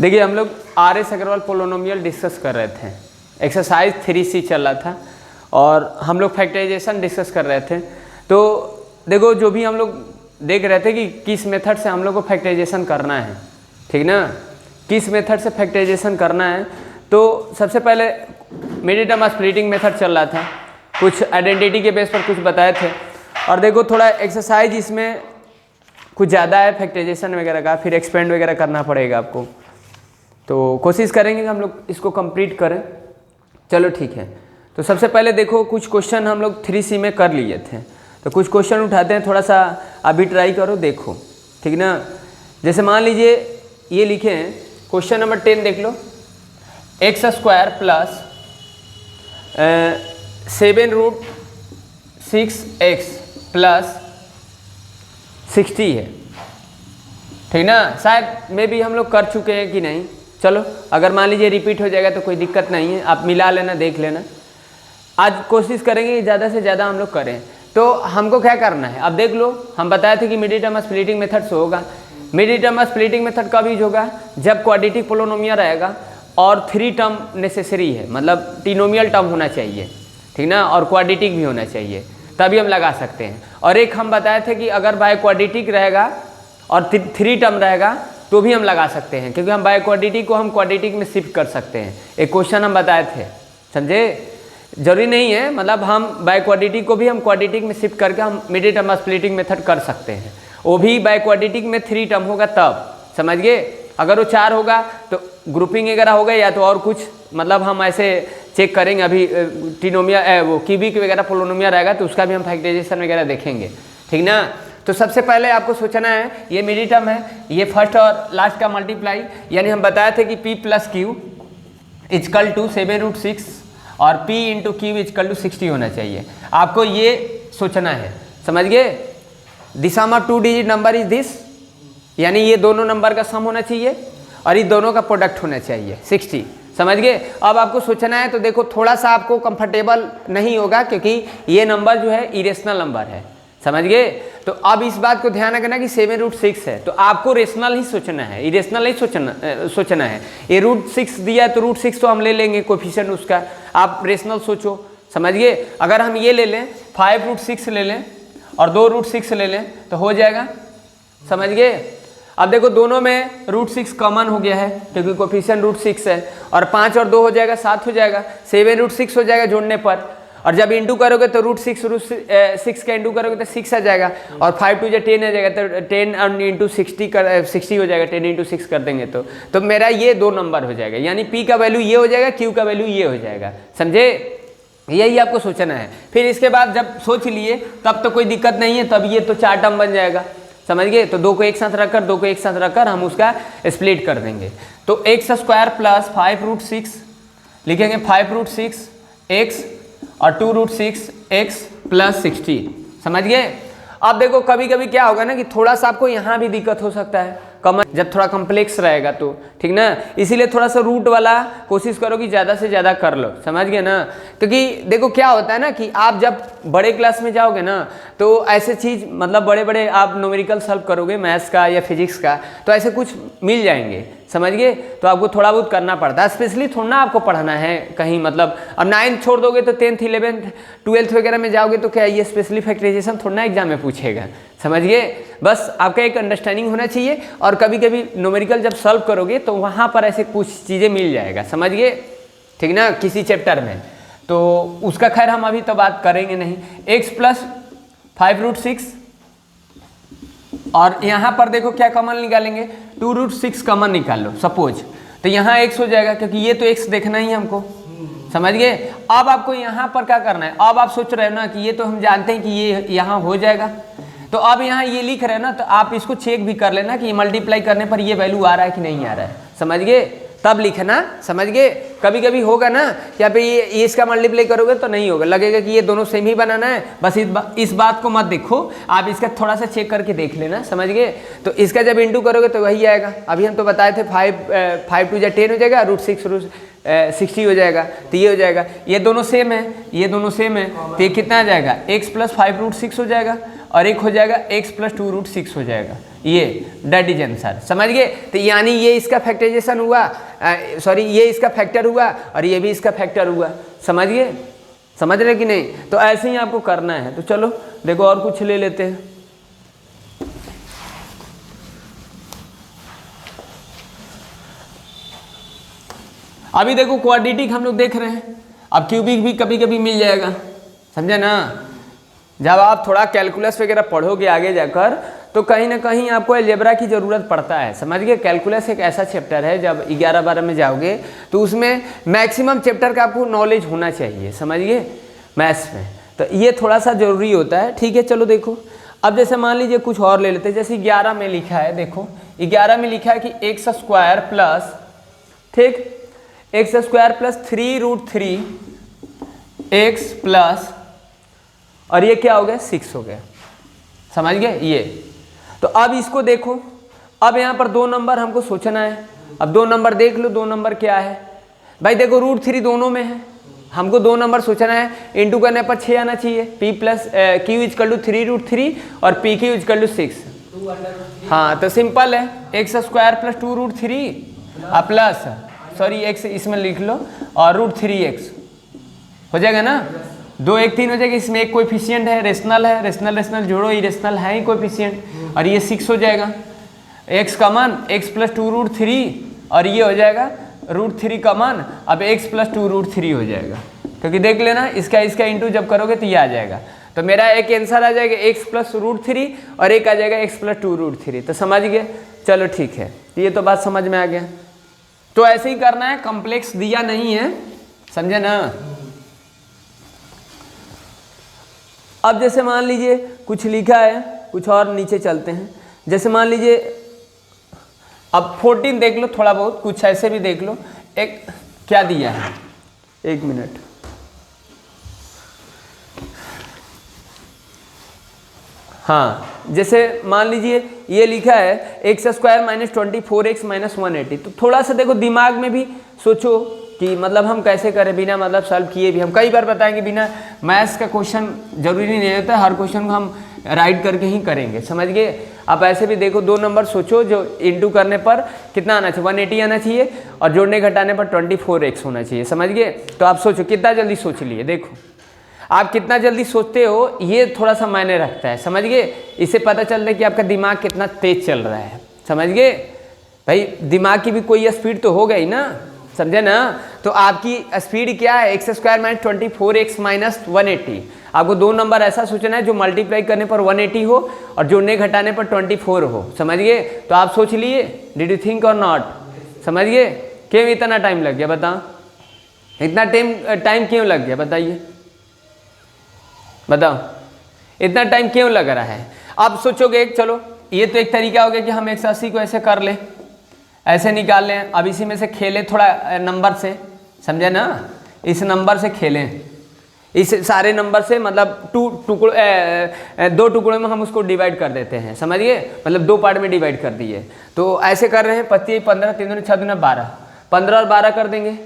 देखिए हम लोग RS अग्रवाल पोलिनोमियल डिस्कस कर रहे थे, एक्सरसाइज 3C चल रहा था और हम लोग फैक्टराइजेशन डिस्कस कर रहे थे। तो देखो जो भी हम लोग देख रहे थे कि किस मेथड से हम लोग को फैक्टराइजेशन करना है, ठीक ना, किस मेथड से फैक्टराइजेशन करना है। तो सबसे पहले मिडिल टर्म स्प्लिटिंग मेथड चल रहा था, कुछ आइडेंटिटी के बेस पर कुछ बताए थे। और देखो थोड़ा एक्सरसाइज इसमें कुछ ज़्यादा है फैक्टराइजेशन वगैरह का, फिर एक्सपेंड वगैरह करना पड़ेगा आपको, तो कोशिश करेंगे कि हम लोग इसको कंप्लीट करें। चलो ठीक है, तो सबसे पहले देखो कुछ क्वेश्चन हम लोग 3C में कर लिए थे, तो कुछ क्वेश्चन उठाते हैं, थोड़ा सा अभी ट्राई करो, देखो ठीक ना। जैसे मान लीजिए ये लिखे हैं क्वेश्चन नंबर 10, देख लो, x² प्लस 7√6x प्लस 60 है, ठीक ना। शायद में भी हम लोग कर चुके हैं कि नहीं, चलो अगर मान लीजिए रिपीट हो जाएगा तो कोई दिक्कत नहीं है, आप मिला लेना, देख लेना। आज कोशिश करेंगे कि ज़्यादा से ज़्यादा हम लोग करें। तो हमको क्या करना है, अब देख लो, हम बताए थे कि मिडिल टर्म स्प्लिटिंग मेथड से होगा। मिडिल टर्म स्प्लिटिंग मेथड कब यूज होगा, जब क्वाड्रेटिक पोलिनोमियल रहेगा और 3 टर्म नेसेसरी है, मतलब ट्रिनोमियल टर्म होना चाहिए, ठीक ना, और क्वाड्रेटिक भी होना चाहिए, तभी हम लगा सकते हैं। और एक हम बताए थे कि अगर बाय क्वाड्रेटिक रहेगा और 3 टर्म रहेगा तो भी हम लगा सकते हैं, क्योंकि हम बाय क्वाड्रेटिक को हम क्वाड्रेटिक में शिफ्ट कर सकते हैं। एक क्वेश्चन हम बताए थे, समझे, जरूरी नहीं है, मतलब हम बाय क्वाड्रेटिक को भी हम क्वाड्रेटिक में शिफ्ट करके हम मिडिल टर्म स्प्लिटिंग मेथड कर सकते हैं। वो भी बाय क्वाड्रेटिक में 3 टर्म होगा तब, समझ गए। अगर वो 4 होगा तो ग्रुपिंग वगैरह होगा या तो और कुछ, मतलब हम ऐसे चेक करेंगे। अभी ट्रिनोमियल वो क्यूबिक वगैरह पोलिनोमियल रहेगा तो उसका भी हम फैक्टराइजेशन वगैरह देखेंगे, ठीक ना। तो सबसे पहले आपको सोचना है, ये मिडिल टर्म है, ये फर्स्ट और लास्ट का मल्टीप्लाई, यानी हम बताए थे कि P + Q = 7√6 और P × Q = 60 होना चाहिए। आपको ये सोचना है, समझ गए। The sum of 2 digit number is this, यानी ये दोनों नंबर का सम होना चाहिए और ये दोनों का प्रोडक्ट होना चाहिए 60, समझ गए। अब आपको सोचना है, तो देखो थोड़ा सा आपको कंफर्टेबल नहीं होगा क्योंकि ये नंबर जो है इरेशनल नंबर है, समझ गए। तो अब इस बात को ध्यान रखना कि 7√6 है, तो आपको रेशनल ही सोचना है, इरेशनल नहीं सोचना है। ये √6 दिया है तो √6 तो हम ले लेंगे कोफिशिएंट उसका, आप रेशनल सोचो, समझ गए। अगर हम ये ले लें 5√6 ले लें और 2√6 ले लें तो हो जाएगा, समझ गए। अब देखो दोनों में √6 कॉमन हो गया है क्योंकि कोफिशिएंट √6 है, और 5 और 2 हो जाएगा 7 हो जाएगा, 7√6 हो जाएगा जोड़ने पर। और जब इंटू करोगे तो √6 का इंटू करोगे तो 6 आ जाएगा, और 5 × 2 = 10 आ जाएगा, तो 10 × 60 हो जाएगा, 10 × 6 कर देंगे तो मेरा ये 2 नंबर हो जाएगा, यानी P का वैल्यू ये हो जाएगा, Q का वैल्यू ये हो जाएगा, समझे। यही आपको सोचना है। फिर इसके बाद जब सोच लिए तब तो कोई दिक्कत नहीं है, तब ये तो 4 टर्म बन जाएगा, समझ गए। तो 2 को एक साथ रखकर हम उसका स्प्लिट कर देंगे। तो x² प्लस 5√6 लिखेंगे, 5√6x और 2√6x प्लस 60, समझ गए। अब देखो कभी कभी क्या होगा ना कि थोड़ा सा आपको यहाँ भी दिक्कत हो सकता है, जब थोड़ा कॉम्प्लेक्स रहेगा तो, ठीक ना। इसीलिए थोड़ा सा रूट वाला कोशिश करो कि ज़्यादा से ज़्यादा कर लो, समझ गए ना। क्योंकि देखो क्या होता है ना कि आप जब बड़े क्लास में जाओगे ना तो ऐसे चीज़, मतलब बड़े बड़े आप न्यूमेरिकल सॉल्व करोगे मैथ्स का या फिजिक्स का, तो ऐसे कुछ मिल जाएंगे, समझ गए। तो आपको थोड़ा बहुत करना पड़ता है, स्पेशली थोड़ा ना आपको पढ़ना है कहीं, मतलब अब 9th छोड़ दोगे तो 10th 11th 12th वगैरह में जाओगे तो क्या ये स्पेशली फैक्टराइजेशन थोड़ा ना एग्जाम में पूछेगा, समझ गए। बस आपका एक अंडरस्टैंडिंग होना चाहिए, और कभी कभी न्यूमेरिकल जब सॉल्व करोगे तो वहाँ पर ऐसे कुछ चीज़ें मिल जाएगा, समझ गए, ठीक ना, किसी चैप्टर में। तो उसका खैर हम अभी तो बात करेंगे नहीं। x + 5√6 और यहाँ पर देखो क्या कॉमन निकालेंगे, 2√6 कॉमन निकाल लो सपोज, तो यहाँ x हो जाएगा क्योंकि ये तो x देखना ही हमको, समझ गए। अब आपको यहाँ पर क्या करना है, अब आप सोच रहे हो ना कि ये तो हम जानते हैं कि ये यहाँ हो जाएगा, तो अब यहाँ ये लिख रहे हैं ना, तो आप इसको चेक भी कर लेना कि ये मल्टीप्लाई करने पर ये वैल्यू आ रहा है कि नहीं आ रहा है, समझ गए, तब लिखना, समझ गए। कभी कभी होगा ना कि आप ये इसका मल्टीप्लाई करोगे तो नहीं होगा, लगेगा कि ये दोनों सेम ही बनाना है, बस इस बात को मत देखो, आप इसका थोड़ा सा चेक करके देख लेना, समझ गए। तो इसका जब इंटू करोगे तो वही आएगा। अभी हम तो बताए थे 5 × 2 = 10 हो जाएगा, √6 60 हो जाएगा, तो ये हो जाएगा, ये दोनों सेम है, ये दोनों सेम है, तो ये कितना आ जाएगा, x + 5√6 हो जाएगा, और एक हो जाएगा x + 2√6 हो जाएगा, ये दैट इज आंसर। समझ गए? तो यानी ये इसका फैक्टराइजेशन हुआ, सॉरी ये इसका फैक्टर हुआ और ये भी इसका फैक्टर हुआ। समझ गए? समझ रहे कि नहीं? तो ऐसे ही आपको करना है। तो चलो देखो और कुछ ले लेते हैं। अभी देखो क्वाड्रेटिक हम लोग देख रहे हैं, अब क्यूबिक भी कभी कभी मिल जाएगा, समझे ना? जब आप थोड़ा कैलकुलस वगैरह पढ़ोगे आगे जाकर तो कहीं ना कहीं आपको अलजेब्रा की ज़रूरत पड़ता है। समझ गए? कैलकुलस एक ऐसा चैप्टर है जब 11-12 में जाओगे तो उसमें मैक्सिमम चैप्टर का आपको नॉलेज होना चाहिए। समझ गए? मैथ्स में तो ये थोड़ा सा ज़रूरी होता है। ठीक है, चलो देखो अब जैसे मान लीजिए कुछ और ले लेते हैं। जैसे 11 में लिखा है, देखो 11 में लिखा है कि एक्स स्क्वायर प्लस, ठीक, x square plus 3√3 x plus, और ये क्या हो गया 6 हो गया। समझ गए? ये तो अब इसको देखो, अब यहाँ पर 2 नंबर हमको सोचना है। अब 2 नंबर देख लो, 2 नंबर क्या है भाई? देखो √3 दोनों में है, हमको 2 नंबर सोचना है। इंटू करने पर 6 आना चाहिए। p plus q equal to 3√3 और पी क्यू इजकल टू 6। हाँ तो सिंपल है, x square plus 2√3 plus, sorry x इसमें लिख लो और √3x हो जाएगा ना। 2 1 3 हो जाएगा। इसमें एक कोएफिशिएंट है, रेशनल है, रेशनल रेशनल जोड़ो, इरेशनल है ही कोएफिशिएंट, और ये 6 हो जाएगा। x कॉमन, x प्लस 2√3 और ये हो जाएगा √3 कॉमन। अब x प्लस 2√3 हो जाएगा, क्योंकि देख लेना इसका इंटू जब करोगे तो ये आ जाएगा। तो मेरा एक आंसर आ जाएगा x प्लस √3 और एक आ जाएगा x प्लस 2√3। तो समझ गए? चलो ठीक है, ये तो बात समझ में आ गया। तो ऐसे ही करना है, कॉम्प्लेक्स दिया नहीं है, समझे ना? अब जैसे मान लीजिए कुछ लिखा है, कुछ और नीचे चलते हैं। जैसे मान लीजिए अब 14 देख लो, थोड़ा बहुत कुछ ऐसे भी देख लो। एक क्या दिया है, 1 मिनट, हाँ जैसे मान लीजिए ये लिखा है x square minus 24x minus 180। तो थोड़ा सा देखो दिमाग में भी सोचो कि मतलब हम कैसे करें बिना मतलब सॉल्व किए भी। हम कई बार बताएंगे बिना मैथ्स का क्वेश्चन जरूरी नहीं होता, हर क्वेश्चन को हम राइट करके ही करेंगे। समझ गए? आप ऐसे भी देखो 2 नंबर सोचो जो इंटू करने पर कितना आना चाहिए, 180 आना चाहिए, और जोड़ने घटाने पर 24x होना चाहिए। समझ गए? तो आप सोचो कितना जल्दी सोच लिए। देखो आप कितना जल्दी सोचते हो ये थोड़ा सा मायने रखता है। समझ गए? इससे पता चलता है कि आपका दिमाग कितना तेज चल रहा है। समझ गए भाई? दिमाग की भी कोई स्पीड तो हो गई ना, समझे ना? तो आपकी स्पीड क्या है, x square minus 24x minus 180। आपको 2 नंबर ऐसा सोचना है जो मल्टीप्लाई करने पर 180 हो और जोड़ने घटाने पर 24 हो। समझ गए? तो आप सोच लिए, डिड यू थिंक और नॉट? समझ गए? क्यों इतना टाइम लग गया बताओ? इतना टाइम क्यों लग गया बताइए, बताओ इतना टाइम क्यों लग रहा है? आप सोचोगे चलो ये तो एक तरीका हो गया कि हम 180 को ऐसे कर लें, ऐसे निकाल लें। अब इसी में से खेलें थोड़ा नंबर से, समझे ना? इस नंबर से खेलें, इस सारे नंबर से, मतलब 2 टुकड़ों में हम उसको डिवाइड कर देते हैं। समझिए? मतलब 2 पार्ट में डिवाइड कर दिए। तो ऐसे कर रहे हैं 25 15 3 दूनी 6 दूनी 12, 15 और 12 कर देंगे।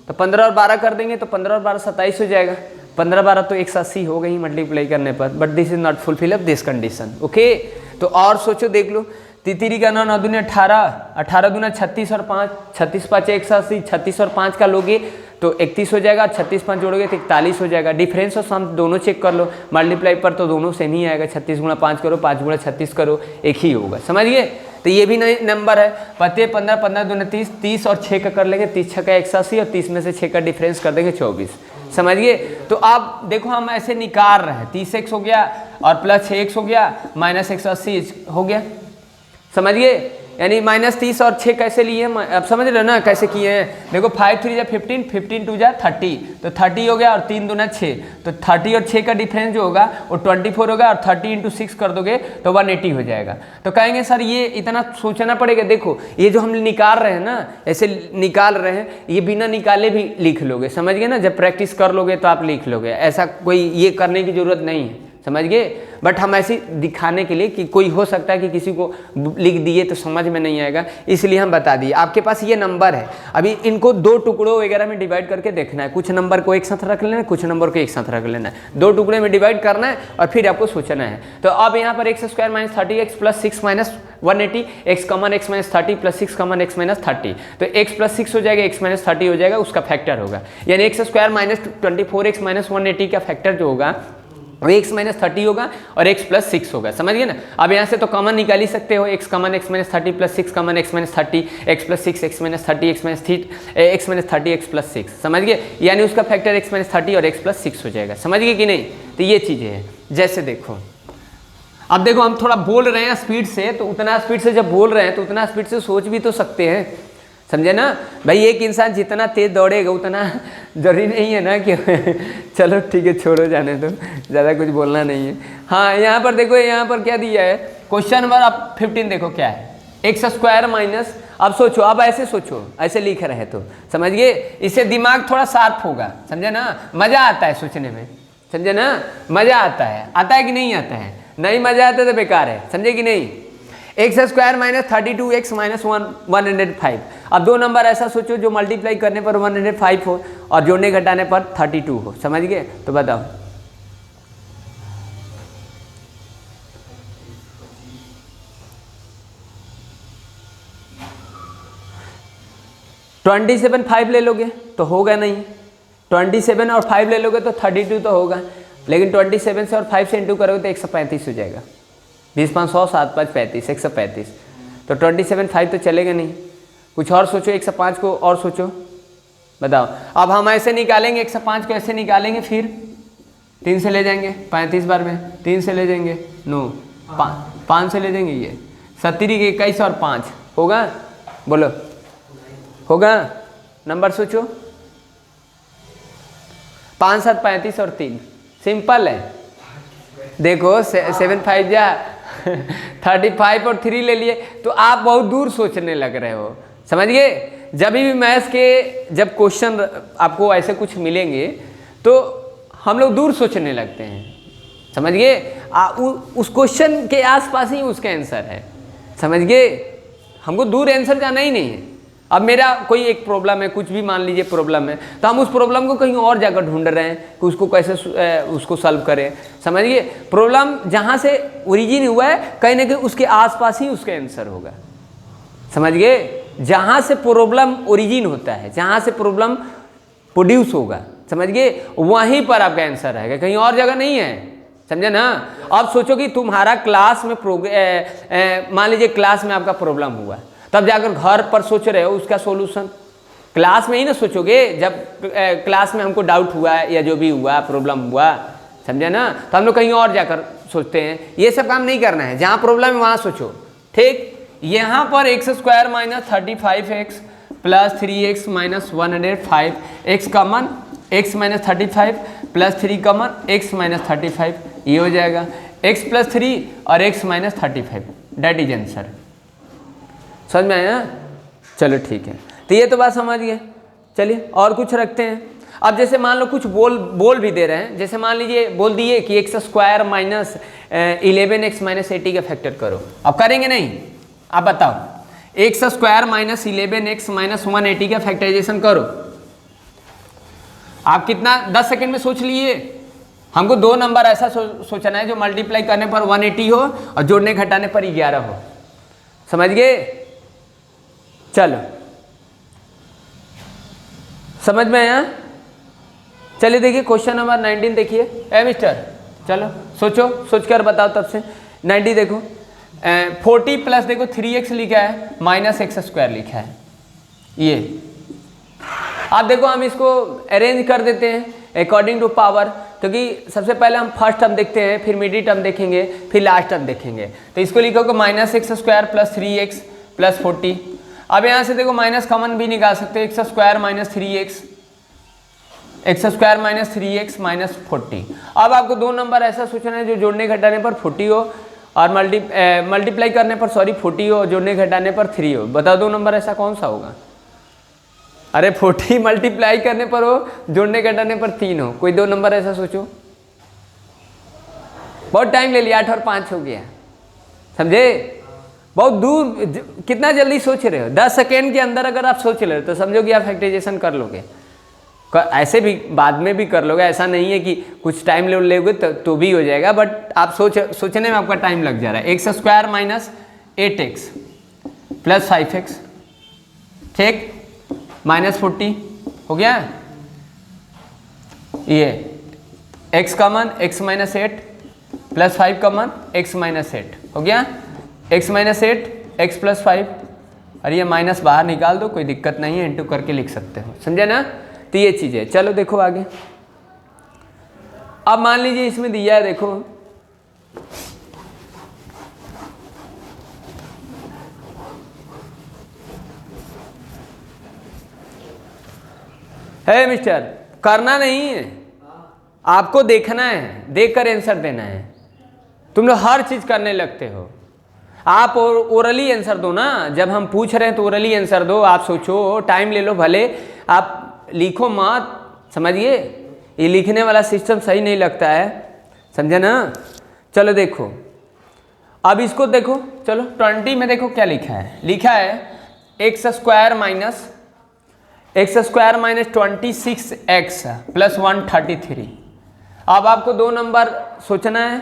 तो 15 और 12 कर देंगे तो 15 और 12 27 हो जाएगा। 15 12 तो 180 हो गई मल्टीप्लाई करने पर, but this is not fulfil up this condition. Okay, तो और सोचो, देख लो। तितरी का 9 9 दूनी 18, 18 दूना 36 और 5, 36 5 180, 36 और 5 का लोगे तो 31 हो जाएगा, 36 5 जोड़ोगे तो 41 हो जाएगा। डिफरेंस और सम दोनों चेक कर लो, मल्टीप्लाई पर तो दोनों सेम ही आएगा। 36 गुणा 5 करो, 5 गुणा 36 करो, एक ही होगा। समझिए? तो ये भी नई नंबर है। 15 15 15 दूना 30, 30 और 6 का कर लेंगे, 30 6 का 180 और 30 में से 6 का डिफरेंस कर देंगे 24। समझिए? तो आप देखो हम ऐसे निकाल रहे हैं, 30x हो गया और प्लस 6x हो गया, माइनस 180 हो गया। समझिए? यानी -30 और 6 कैसे लिए हैं, अब समझ रहे हो ना कैसे किए हैं? देखो 5 3 जा 15, 15 2 जा 30, तो 30 हो गया और 3 दूना 6, तो 30 और 6 का डिफरेंस जो होगा वो 24 होगा और 30 × 6 कर दोगे तो 180 हो जाएगा। तो कहेंगे सर ये इतना सोचना पड़ेगा। देखो ये जो हम निकाल रहे हैं ना, ऐसे निकाल रहे हैं, ये बिना निकाले भी लिख लोगे। समझ गए ना? जब प्रैक्टिस कर लोगे तो आप लिख लोगे, ऐसा कोई ये करने की ज़रूरत नहीं है। समझ गए। बट हम ऐसे दिखाने के लिए कि कोई हो सकता है कि किसी को लिख दिए तो समझ में नहीं आएगा, इसलिए हम बता दिए। आपके पास ये नंबर है, अभी इनको दो टुकड़ों वगैरह में डिवाइड करके देखना है, कुछ नंबर को एक साथ रख लेना है, कुछ नंबर को एक साथ रख लेना है, दो टुकड़े में डिवाइड करना है और फिर आपको सोचना है। तो अब यहाँ पर x square minus 30x plus 6 minus 180, x common x minus 30 plus 6 common x minus 30, तो x प्लस 6 हो जाएगा, x माइनस 30 हो जाएगा, उसका फैक्टर होगा, यानी x square minus 24x minus 180 का फैक्टर जो होगा वो x माइनस 30 होगा और x प्लस 6 होगा, समझ गए ना। अब यहाँ से तो कॉमन निकाल ही सकते हो, x common x minus 30 plus 6 common x minus 30, x plus 6 x minus 30 x minus 30 x plus 6, समझ गए, यानी उसका फैक्टर x माइनस 30 और x प्लस 6 हो जाएगा, समझ गए कि नहीं। तो ये चीज़ें हैं। जैसे देखो, अब देखो हम थोड़ा बोल रहे हैं स्पीड से, तो उतना स्पीड से जब बोल रहे हैं तो उतना स्पीड से सोच भी तो सकते हैं, समझे ना भाई। एक इंसान जितना तेज दौड़ेगा उतना जरूरी नहीं है ना कि चलो ठीक है छोड़ो जाने दो, ज़्यादा कुछ बोलना नहीं है। हाँ यहाँ पर देखो, यहाँ पर क्या दिया है क्वेश्चन नंबर आप 15, देखो क्या है, एक्स स्क्वायर माइनस, अब सोचो, अब ऐसे सोचो, ऐसे लिख रहे तो समझ गए, इससे दिमाग थोड़ा शार्प होगा, समझे ना, मज़ा आता है सोचने में, समझे ना, मज़ा आता है कि नहीं आता है, नहीं मज़ा आता तो बेकार है, समझे कि नहीं। X square minus 32x minus 105, अब दो नंबर ऐसा सोचो जो मल्टीप्लाई करने पर 105 हो और जोड़ने घटाने पर 32 हो, समझ गए। तो बताओ ट्वेंटी 5 ले लोगे तो होगा नहीं, 27 और 5 ले लोगे तो 32 तो होगा, लेकिन 27 से और 5 से इंटू करोगे तो 135 हो जाएगा, 20 5 100 7 5 35 135, तो 27 5 तो चलेगा नहीं, कुछ और सोचो, 105 को और सोचो, बताओ। अब हम ऐसे निकालेंगे 105 को, ऐसे निकालेंगे, फिर 3 से ले जाएंगे 35 बार में, 3 से ले जाएंगे 9, 5 से ले जाएंगे, ये 70 के 21 और 5 होगा, बोलो होगा, नंबर सोचो, 5 7 35 और 3, सिंपल है। देखो 7 5 जा 35 और 3 ले लिए, तो आप बहुत दूर सोचने लग रहे हो, समझ गए। जब भी मैथ्स के जब क्वेश्चन आपको ऐसे कुछ मिलेंगे तो हम लोग दूर सोचने लगते हैं, समझ गए, उस क्वेश्चन के आसपास ही उसका आंसर है, समझ गए, हमको दूर आंसर जाना ही नहीं है। अब मेरा कोई एक प्रॉब्लम है, कुछ भी मान लीजिए प्रॉब्लम है, तो हम उस प्रॉब्लम को कहीं और जाकर ढूंढ रहे हैं कि उसको कैसे उसको सॉल्व करें, समझिए। प्रॉब्लम जहाँ से ओरिजिन हुआ है कहीं ना कहीं उसके आसपास ही उसका आंसर होगा, समझ गए। जहाँ से प्रॉब्लम ओरिजिन होता है, जहाँ से प्रॉब्लम प्रोड्यूस होगा, समझ गए, वहीं पर आपका आंसर रहेगा, कहीं और जगह नहीं है, समझे ना। अब सोचो कि तुम्हारा क्लास में मान लीजिए क्लास में आपका प्रॉब्लम हुआ, तब जाकर घर पर सोच रहे हो उसका सॉल्यूशन, क्लास में ही ना सोचोगे। जब क्लास में हमको डाउट हुआ या जो भी हुआ प्रॉब्लम हुआ, समझे ना, तो हम लोग कहीं और जाकर सोचते हैं। ये सब काम नहीं करना है, जहाँ प्रॉब्लम है वहाँ सोचो, ठीक। यहाँ पर x square minus 35x plus 3x minus 105, x common x minus 35 plus 3 common x minus 35, ये हो जाएगा x प्लस 3 और x minus 35, that is answer. समझ में आया, चलो ठीक है। तो ये तो बात समझ गए, चलिए और कुछ रखते हैं। अब जैसे मान लो कुछ बोल भी दे रहे हैं, जैसे मान लीजिए बोल दिए कि x square minus 11x minus 80 का फैक्टर करो, अब करेंगे नहीं, आप बताओ, x square minus 11x minus 180 का फैक्टराइजेशन करो। आप कितना 10 सेकंड में सोच लिए। हमको दो नंबर ऐसा सोचना है जो मल्टीप्लाई करने पर 180 हो और जोड़ने घटाने पर 11 हो, समझ गए। चलो समझ में आया, चलिए देखिए क्वेश्चन नंबर 19 देखिए। ए मिस्टर चलो सोचो, सोच कर बताओ तब से। 90 देखो 40 प्लस देखो 3x लिखा है माइनस एक्स स्क्वायर लिखा है, ये आप देखो हम इसको अरेंज कर देते हैं अकॉर्डिंग टू पावर, क्योंकि सबसे पहले हम फर्स्ट टर्म देखते हैं, फिर मिडिल टर्म देखेंगे, फिर लास्ट टर्म देखेंगे। तो इसको लिखोगे minus x square plus 3x plus 40। अब यहाँ से देखो माइनस कॉमन भी निकाल सकते हैं, x square minus 3x, x square minus 3x minus 40। अब आपको दो नंबर ऐसा सोचना है जो जोड़ने घटाने पर 40 हो और मल्टीप्लाई करने पर 40 हो, जोड़ने घटाने पर 3 हो। बताओ दो नंबर ऐसा कौन सा होगा। अरे 40 मल्टीप्लाई करने पर हो, जोड़ने घटाने पर 3 हो, कोई दो नंबर ऐसा सोचो। बहुत टाइम ले लिया, 8 और 5 हो गया, समझे? बहुत दूर, कितना जल्दी सोच रहे हो? 10 सेकेंड के अंदर अगर आप सोच रहे हो तो समझो कि आप फैक्टराइजेशन कर लोगे। ऐसे भी बाद में भी कर लोगे, ऐसा नहीं है कि कुछ टाइम ले लोगे तो भी हो जाएगा, बट आप सोचने में आपका टाइम लग जा रहा है। X square minus 8x plus 5x, ठीक, माइनस 40 हो गया। ये x common, x minus 8 plus 5 common, x minus 8 हो गया। x माइनस 8 x प्लस 5, और ये माइनस बाहर निकाल दो, कोई दिक्कत नहीं है, इंटू करके लिख सकते हो, समझे ना? तो ये चीज़ है। चलो देखो आगे। अब मान लीजिए इसमें दिया है, देखो है मिस्टर, करना नहीं है, आपको देखना है, देखकर आंसर देना है। तुम लोग हर चीज़ करने लगते हो। आप ओरली आंसर दो ना, जब हम पूछ रहे हैं तो ओरली आंसर दो। आप सोचो, टाइम ले लो, भले आप लिखो मत, समझिए? ये लिखने वाला सिस्टम सही नहीं लगता है, समझे ना? चलो देखो, अब इसको देखो, चलो 20 में देखो क्या लिखा है। लिखा है x square minus 26x plus 133। अब आपको दो नंबर सोचना है,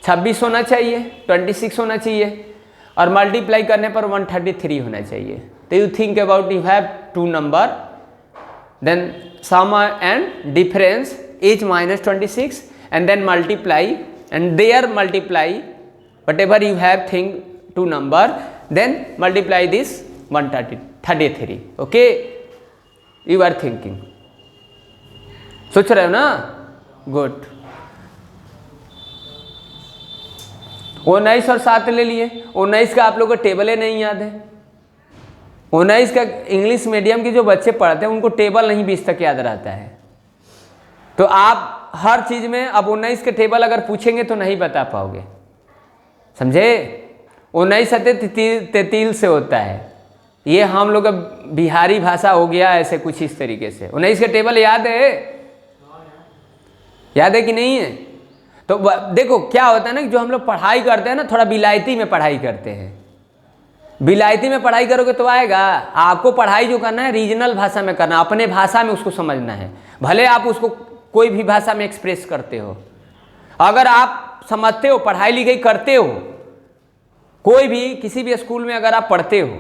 26 होना चाहिए, 26 होना चाहिए, और मल्टीप्लाई करने पर 133 होना चाहिए। तो you think about, you have two number, then sum and difference is minus 26, and then multiply, and there multiply whatever you have think two number, then multiply this 133. okay, you are thinking, सोच रहे हो ना? Good. 19 और 7 ले लिए। 19 का आप लोगों को टेबल ही नहीं याद है। 19 का इंग्लिश मीडियम के जो बच्चे पढ़ते हैं उनको टेबल नहीं 20 तक याद रहता है। तो आप हर चीज़ में अब 19 के टेबल अगर पूछेंगे तो नहीं बता पाओगे, समझे? 19 33 से होता है, ये हम लोग का बिहारी भाषा हो गया, ऐसे कुछ इस तरीके से। 19 के टेबल याद है? याद है कि नहीं है? तो देखो क्या होता है ना, कि जो हम लोग पढ़ाई करते हैं ना, थोड़ा विलायती में पढ़ाई करते हैं। विलायती में पढ़ाई करोगे तो आएगा। आपको पढ़ाई जो करना है रीजनल भाषा में करना, अपने भाषा में उसको समझना है। भले आप उसको कोई भी भाषा में एक्सप्रेस करते हो, अगर आप समझते हो, पढ़ाई लिखाई करते हो, कोई भी किसी भी स्कूल में अगर आप पढ़ते हो,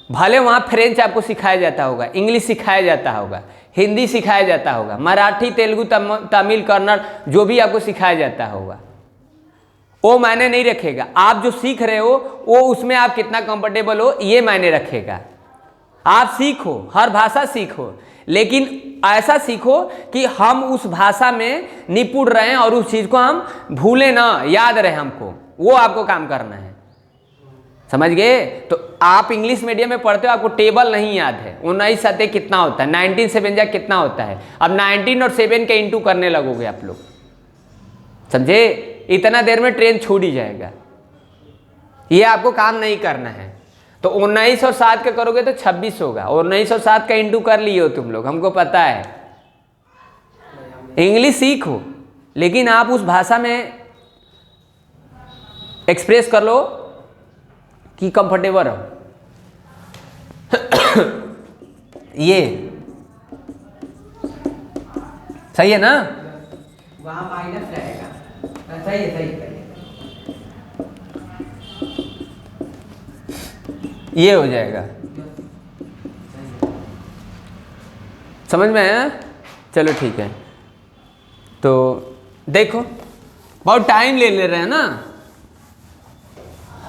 भले वहाँ फ्रेंच आपको सिखाया जाता होगा, इंग्लिश सिखाया जाता होगा, हिंदी सिखाया जाता होगा, मराठी, तेलुगु, तमिल, कन्नड़, जो भी आपको सिखाया जाता होगा, वो मायने नहीं रखेगा। आप जो सीख रहे हो वो उसमें आप कितना कंफर्टेबल हो ये मायने रखेगा। आप सीखो, हर भाषा सीखो, लेकिन ऐसा सीखो कि हम उस भाषा में निपुण रहें और उस चीज़ को हम भूलें ना, याद रहे हमको, वो आपको काम करना है, समझ गए? तो आप इंग्लिश मीडियम में पढ़ते हो, आपको टेबल नहीं याद है, 19 7 कितना होता है, 19 7 जा कितना होता है। अब 19 और 7 के इंटू करने लगोगे आप लोग, समझे? इतना देर में ट्रेन छूट ही जाएगा। ये आपको काम नहीं करना है। तो 19 और 7 का करोगे तो 26 होगा। 19 और 7 का इंटू कर लिए हो तुम लोग, हमको पता है। इंग्लिश सीखो, लेकिन आप उस भाषा में एक्सप्रेस कर लो कि कंफर्टेबल हो। ये सही है ना? वहां माइनस रहेगा। सही है, सही है। ये हो जाएगा, समझ में आया? चलो ठीक है। तो देखो बहुत टाइम ले रहे हैं ना।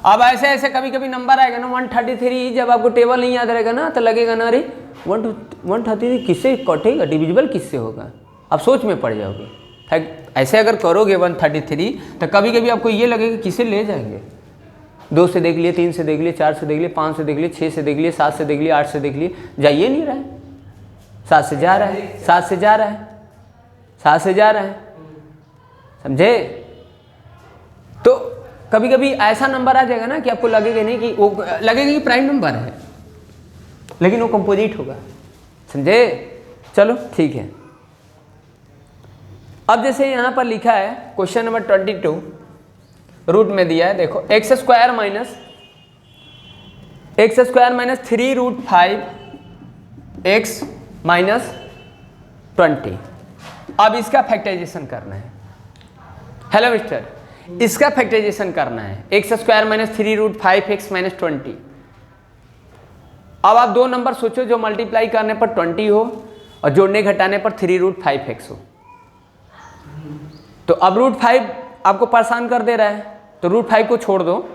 अब ऐसे ऐसे कभी कभी नंबर आएगा ना 133, जब आपको टेबल नहीं याद रहेगा ना तो लगेगा ना, अरे 133 किससे कटेगा, डिविजिबल किससे होगा, आप सोच में पड़ जाओगे। ऐसे अगर करोगे 133 तो कभी कभी आपको ये लगेगा किसे ले जाएंगे। 2 से देख लिए, 3 से देख लिए, 4 से देख लिए, 5 से देख लिए, 6 से देख लिए, 7 से देख लिए, 8 से देख लिए, जाइए नहीं रहा है, 7 से जा रहा है, 7 से जा रहा है, 7 से जा रहा है, समझे? तो कभी कभी ऐसा नंबर आ जाएगा ना कि आपको लगेगा नहीं कि वो, लगेगा कि प्राइम नंबर है, लेकिन वो कंपोजिट होगा, समझे? चलो ठीक है। अब जैसे यहाँ पर लिखा है क्वेश्चन नंबर 22 रूट में दिया है, देखो x square minus 3 root 5 x minus 20। अब इसका फैक्टराइजेशन करना है। हेलो मिस्टर, इसका फैक्टराइजेशन करना है, x square minus 3 root 5 x minus 20। अब आप दो नंबर सोचो जो मल्टीप्लाई करने पर 20 हो और जोड़ने घटाने पर 3 रूट 5 एक्स हो। तो अब रूट 5 आपको परेशान कर दे रहा है, तो रूट 5 को छोड़ दो,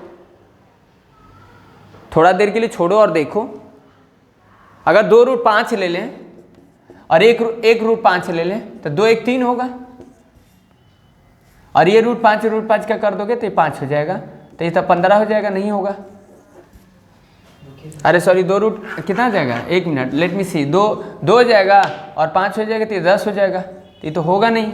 थोड़ा देर के लिए छोड़ो और देखो। अगर 2 रूट 5 ले लें और एक रूट 5 ले लें तो 2 1 3 होगा, और ये रूट 5 का कर दोगे तो ये 5 हो जाएगा, तो ये तो 15 हो जाएगा, नहीं होगा। अरे सॉरी, 2 रूट कितना हो जाएगा, 1 मिनट लेट मी सी, 2 हो जाएगा और 5 हो जाएगा तो ये 10 हो जाएगा, तो ये तो होगा नहीं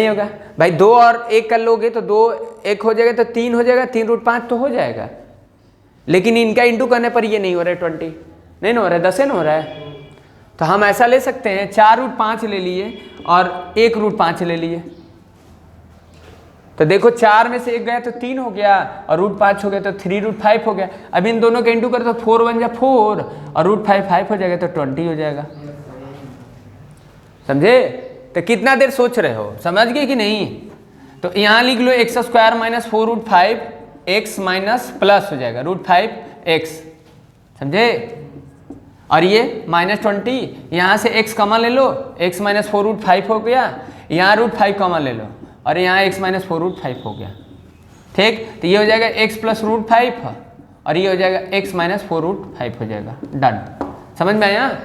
होगा भाई। 2 और 1 कर लोगे तो 2 1 हो जाएगा तो 3 हो जाएगा, 3 रूट 5 तो हो जाएगा, लेकिन इनका इंटू करने पर ये नहीं हो रहा है 20, नहीं ना हो रहा है, 10 हो रहा है। तो हम ऐसा ले सकते हैं 4 रूट 5 ले लिए और 1 रूट 5 ले लिए, तो देखो 4 में से 1 गया तो 3 हो गया और रूट 5 हो गया तो 3 रूट 5 हो गया। अब इन दोनों का इंटू करें तो 4 1 जा 4 और रूट 5 हो जाएगा तो 20 हो जाएगा। समझे? तो कितना देर सोच रहे हो, समझ गए कि नहीं? तो यहाँ लिख लो X square minus 4 root 5 x minus plus हो जाएगा रूट 5 एक्स, समझे? और ये माइनस 20, यहाँ से x कॉमन ले लो, x माइनस 4 रूट 5 हो गया, यहाँ रूट 5 कॉमन ले लो और यहाँ x माइनस 4 रूट 5 हो गया, ठीक। तो ये हो जाएगा x प्लस रूट 5 और ये हो जाएगा x माइनस 4 रूट 5 हो जाएगा, डन। समझ में आया?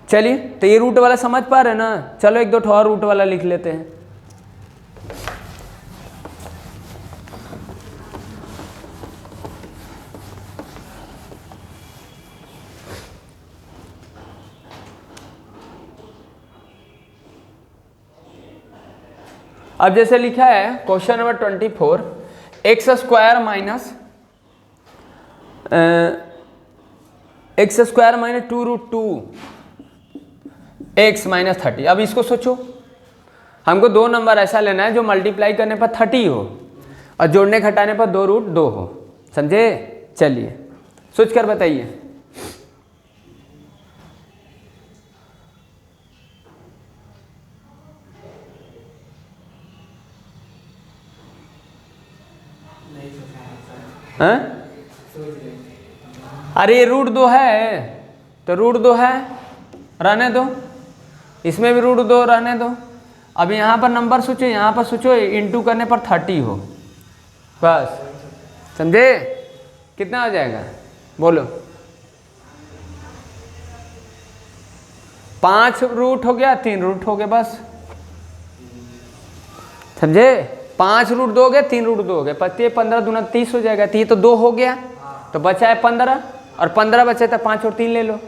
चलिए, तो ये रूट वाला समझ पा रहे ना? चलो एक दो और रूट वाला लिख लेते हैं। अब जैसे लिखा है question number 24, x square minus 2 root 2 x minus 30। अब इसको सोचो, हमको दो नंबर ऐसा लेना है जो मल्टीप्लाई करने पर 30 हो और जोड़ने घटाने पर 2 रूट 2 हो, समझे? चलिए सोच कर बताइए। हाँ? अरे ये रूट 2 है तो रूट 2 है, रहने दो, इसमें भी रूट 2 रहने दो। अब यहाँ पर नंबर सोचो, यहाँ पर सोचो इंटू करने पर 30 हो, बस, समझे? कितना हो जाएगा बोलो? 5 रूट हो गया, 3 रूट हो गया, बस, समझे? 5 रूट 2 हो गया, 3 रूट 2 हो गया, 15 दूना 30 हो जाएगा, तो ये तो 2 हो गया, तो बचा है 15 और 15 बचा तो 5 और 3 ले लो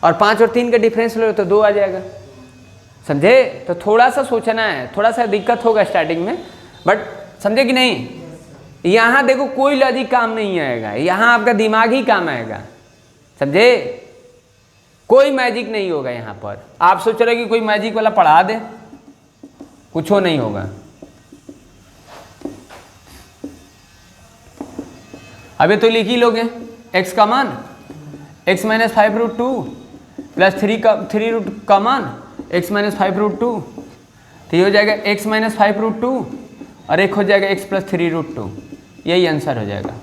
और 5 और 3 का डिफरेंस ले लो तो 2 आ जाएगा, समझे? तो थोड़ा सा सोचना है, थोड़ा सा दिक्कत होगा स्टार्टिंग में, बट समझे कि नहीं? यहाँ देखो कोई लॉजिक काम नहीं आएगा, यहाँ आपका दिमाग ही काम आएगा, समझे? कोई मैजिक नहीं होगा यहाँ पर। आप सोच रहे हो कि कोई मैजिक वाला पढ़ा दे, कुछ हो नहीं होगा। अबे तो लिख ही लोगे x का मान x minus 5 root 2 plus 3 root का मान x माइनस 5 रूट 2, तो ये हो जाएगा x माइनस 5 रूट 2 और एक हो जाएगा x प्लस 3 रूट 2, यही आंसर हो जाएगा,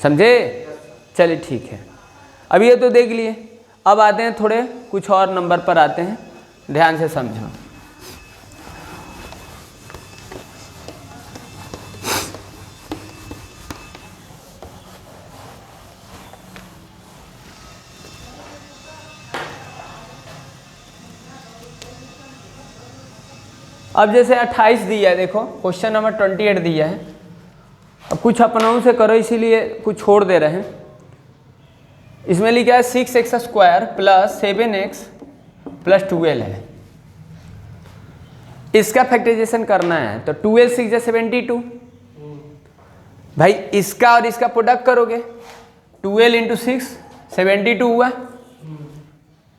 समझे? चलिए ठीक है, अब ये तो देख लिए। अब आते हैं थोड़े कुछ और नंबर पर आते हैं, ध्यान से समझो। अब जैसे 28 दिया है, देखो क्वेश्चन नंबर 28 दिया है। अब कुछ अपनों से करो, इसीलिए कुछ छोड़ दे रहे हैं। इसमें लिखा है 6x square plus 7x plus 12 है, इसका फैक्टराइजेशन करना है। तो 12 6 72, भाई इसका और इसका प्रोडक्ट करोगे, 12 इंटू 6 72 हुआ,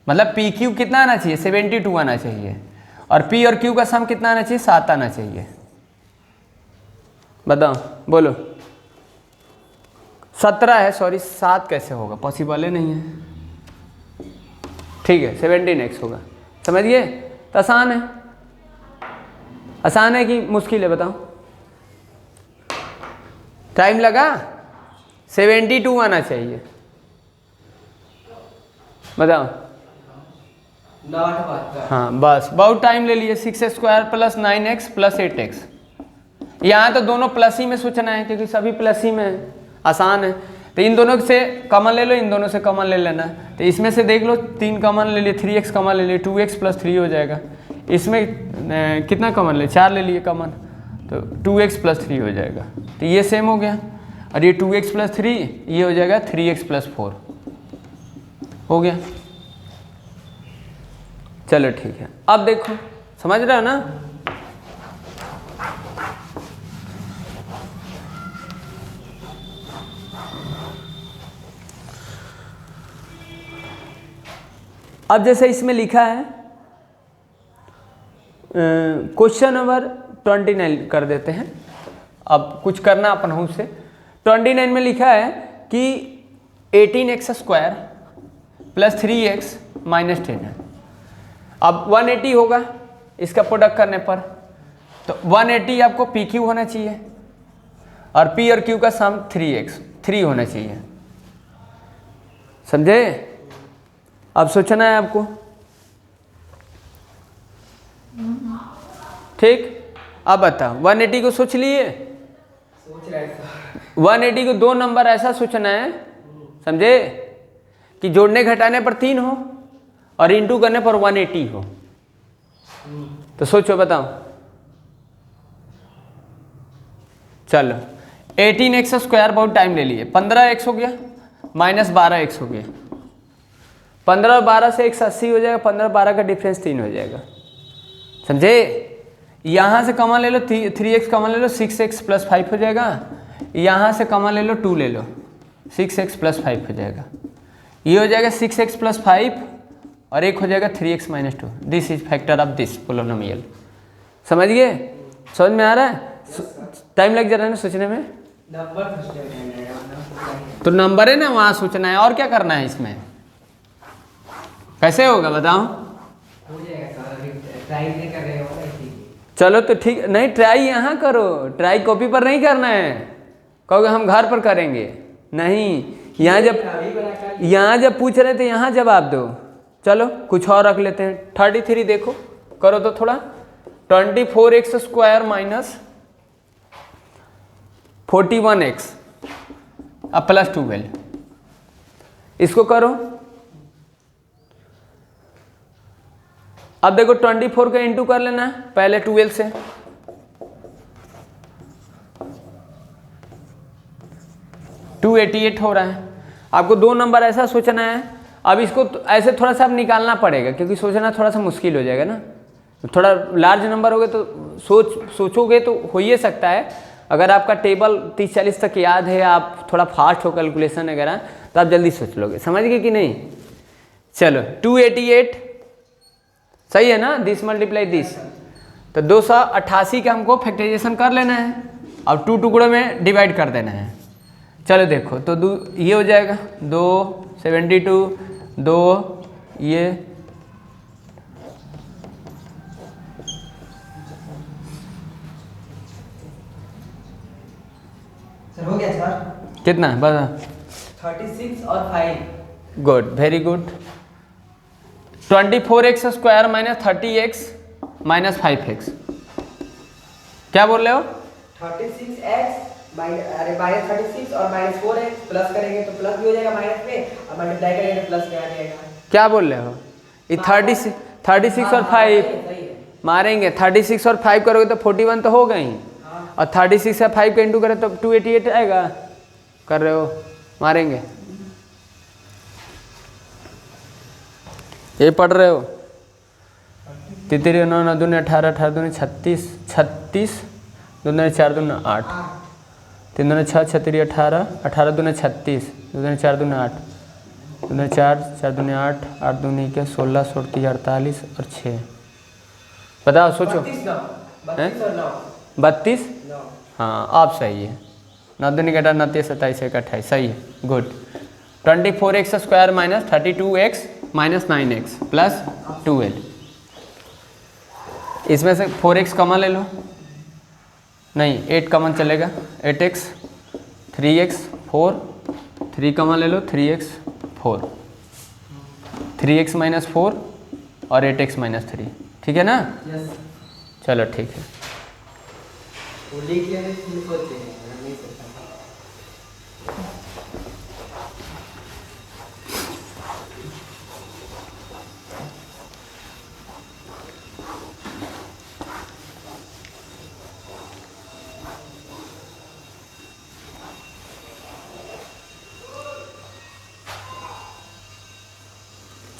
मतलब पी क्यू कितना आना चाहिए, 72 आना चाहिए, और पी और क्यू का सम कितना आना चाहिए, 7 आना चाहिए। बताओ, बोलो। 17 है, सॉरी 7 कैसे होगा, पॉसिबल ही नहीं है। ठीक है, 17x होगा। समझ गए? तो आसान है। आसान है कि मुश्किल है, बताओ। टाइम लगा, 72 आना चाहिए। बताओ। हाँ बस, बहुत टाइम ले लिए। 6x square plus 9x plus 8x। यहाँ तो दोनों प्लस ही में सोचना है क्योंकि सभी प्लस ही में है, आसान है। तो इन दोनों से कॉमन ले लो, इन दोनों से कॉमन ले लेना है। तो इसमें से देख लो, 3 कॉमन ले लिए, 3x कॉमन ले लिए, 2x प्लस 3 हो जाएगा। इसमें कितना कॉमन ले, 4 ले लिए कॉमन, तो 2x प्लस 3 हो जाएगा। तो ये सेम हो गया, और ये 2x प्लस 3, ये हो जाएगा 3x प्लस 4 हो गया। चलो ठीक है, अब देखो, समझ रहे हो ना? अब जैसे इसमें लिखा है, क्वेश्चन नंबर 29 कर देते हैं। अब कुछ करना अपन हूँ से। 29 में लिखा है कि 18x square plus 3x minus 10 है। अब 180 होगा इसका प्रोडक्ट करने पर, तो 180 आपको पी क्यू होना चाहिए, और पी और क्यू का सम 3 होना चाहिए। समझे? अब सोचना है आपको, ठीक? अब बताओ, 180 को सोच लिए? 180 को 2 नंबर ऐसा सोचना है, समझे, कि जोड़ने घटाने पर 3 हो और इंटू करने पर 180 हो। तो सोचो, बताओ। चलो, 18x स्क्वायर बहुत टाइम ले लिए, 15x हो गया, माइनस 12x हो गया। 15 और 12 से 180 हो जाएगा, 15 और 12 का डिफरेंस 3 हो जाएगा। समझे? यहाँ से कॉमन ले लो, 3x कॉमन ले लो, 6x प्लस 5 हो जाएगा। यहाँ से कॉमन ले लो, 2 ले लो, 6x प्लस 5 हो जाएगा। ये हो जाएगा 6x प्लस 5, और एक हो जाएगा 3x minus 2। This is factor of this polynomial. समझ गए? समझ में आ रहा है? टाइम लग जा रहा है ना सोचने में? तो नंबर है ना, वहाँ सोचना है, और क्या करना है इसमें? कैसे होगा बताओ? चलो तो ठीक, नहीं ट्राई यहाँ करो, ट्राई कॉपी पर नहीं करना है। कहोगे हम घर पर करेंगे, नहीं। यहाँ जब पूछ रहे थे यहाँ जवाब दो। चलो कुछ और रख लेते हैं। 33 देखो, करो तो थोड़ा। 24x स्क्वायर माइनस 41x अब प्लस 12, इसको करो। अब देखो 24 का इंटू कर लेना है पहले 12 से, टू 88 हो रहा है। आपको 2 नंबर ऐसा सोचना है। अब इसको ऐसे थोड़ा सा अब निकालना पड़ेगा क्योंकि सोचना थोड़ा सा मुश्किल हो जाएगा ना। थोड़ा लार्ज नंबर हो गए तो सोचोगे तो हो ही सकता है। अगर आपका टेबल 30-40 तक याद है, आप थोड़ा फास्ट हो कैलकुलेशन वगैरह, तो आप जल्दी सोच लोगे। समझ गए कि नहीं? चलो 288 सही है ना, दिस मल्टीप्लाई दिस, तो 288 का हमको फैक्टराइजेशन कर लेना है और 2 टुकड़ों में डिवाइड कर देना है। चलो देखो, तो ये हो जाएगा 272, 2 ये सर हो गया सर। कितना बता? 36 और 5। Good, very good. 24x square minus 30x minus 5x, क्या बोल रहे हो? 36x अरे माइनस 36 और माइनस 4x प्लस करेंगे तो प्लस भी हो जाएगा माइनस में, और मल्टीप्लाई करेंगे तो प्लस में आ जाएगा। क्या बोल रहे हो? ये 36 और 5 मारेंगे, 36 और 5 करोगे तो 41 तो हो गई, और 36 से 5 का इंटू करें तो 288 आएगा। कर रहे हो? मारेंगे, ये पढ़ रहे हो? 3 9 9 दूनी 18, 18 दूनी 36, 36 दूनी 4 दूनी 8, 3 दूनी 6, 6 3 18, 18 दूनी 36, 2 दूनी 4 दूनी 8, दूनी 4, 4 दूनी 8, 8 दूनी के 16, 16 48 और 6। बताओ सोचो। 32। हाँ आप सही है। 9 दूनी का 29, 27 1 28 सही है, good. 24x square minus 32x minus 9x plus 12। इसमें से 4x कॉमन ले लो, नहीं 8 कॉमन चलेगा, 8x 3x 4, 3 कॉमन ले लो 3x 4, 3x माइनस 4 और 8x माइनस 3, ठीक है ना? यस। चलो ठीक है। वो लिख लेने से सोचते हैं, मैं नहीं सकता।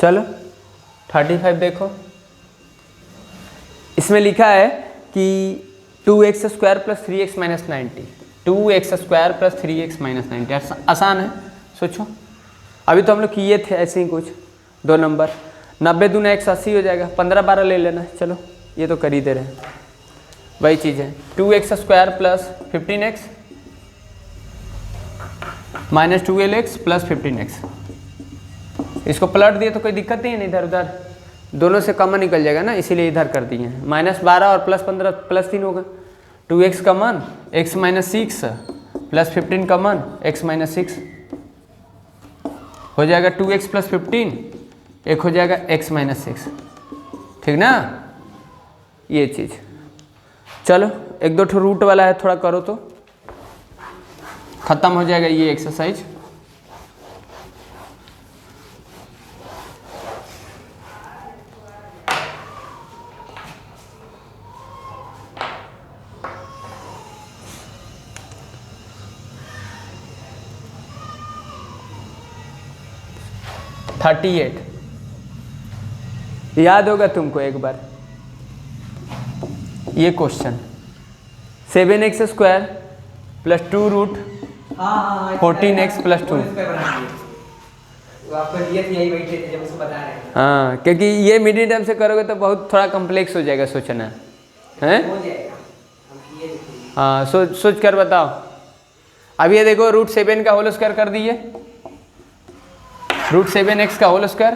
चलो 35 देखो, इसमें लिखा है कि 2x square plus 3x minus 90, 2x square plus 3x minus 90। आसान है, सोचो। अभी तो हम लोग किए थे ऐसे ही कुछ 2 नंबर। 90 दूना 180 हो जाएगा, 15 12 ले लेना। चलो ये तो कर ही दे रहे हैं, वही चीज़ है। 2x square plus 15x minus 12x plus 15x। इसको पलट दिए तो कोई दिक्कत नहीं है ना, इधर उधर दोनों से कॉमन निकल जाएगा ना, इसीलिए इधर कर दिए हैं। माइनस 12 और प्लस 15 प्लस 3 होगा। 2x common, x minus 6 plus 15 common, x minus 6 हो जाएगा 2x प्लस 15, एक हो जाएगा x माइनस 6, ठीक ना? ये चीज़। चलो 1 2 रूट वाला है, थोड़ा करो तो ख़त्म हो जाएगा ये एक्सरसाइज। याद होगा तुमको एक बार ये question, 7x square plus 2 root 14x plus 2। आपको दिए थे, यही बैठे थे जब उसको बता रहे हैं। हाँ, क्योंकि ये मिडिल टर्म से करोगे तो बहुत थोड़ा कॉम्प्लेक्स हो जाएगा सोचना है। हो जाएगा, हम किए थे। हाँ सोच कर बताओ। अब ये देखो √7 का होल स्क्वायर कर दिए, √7x का whole square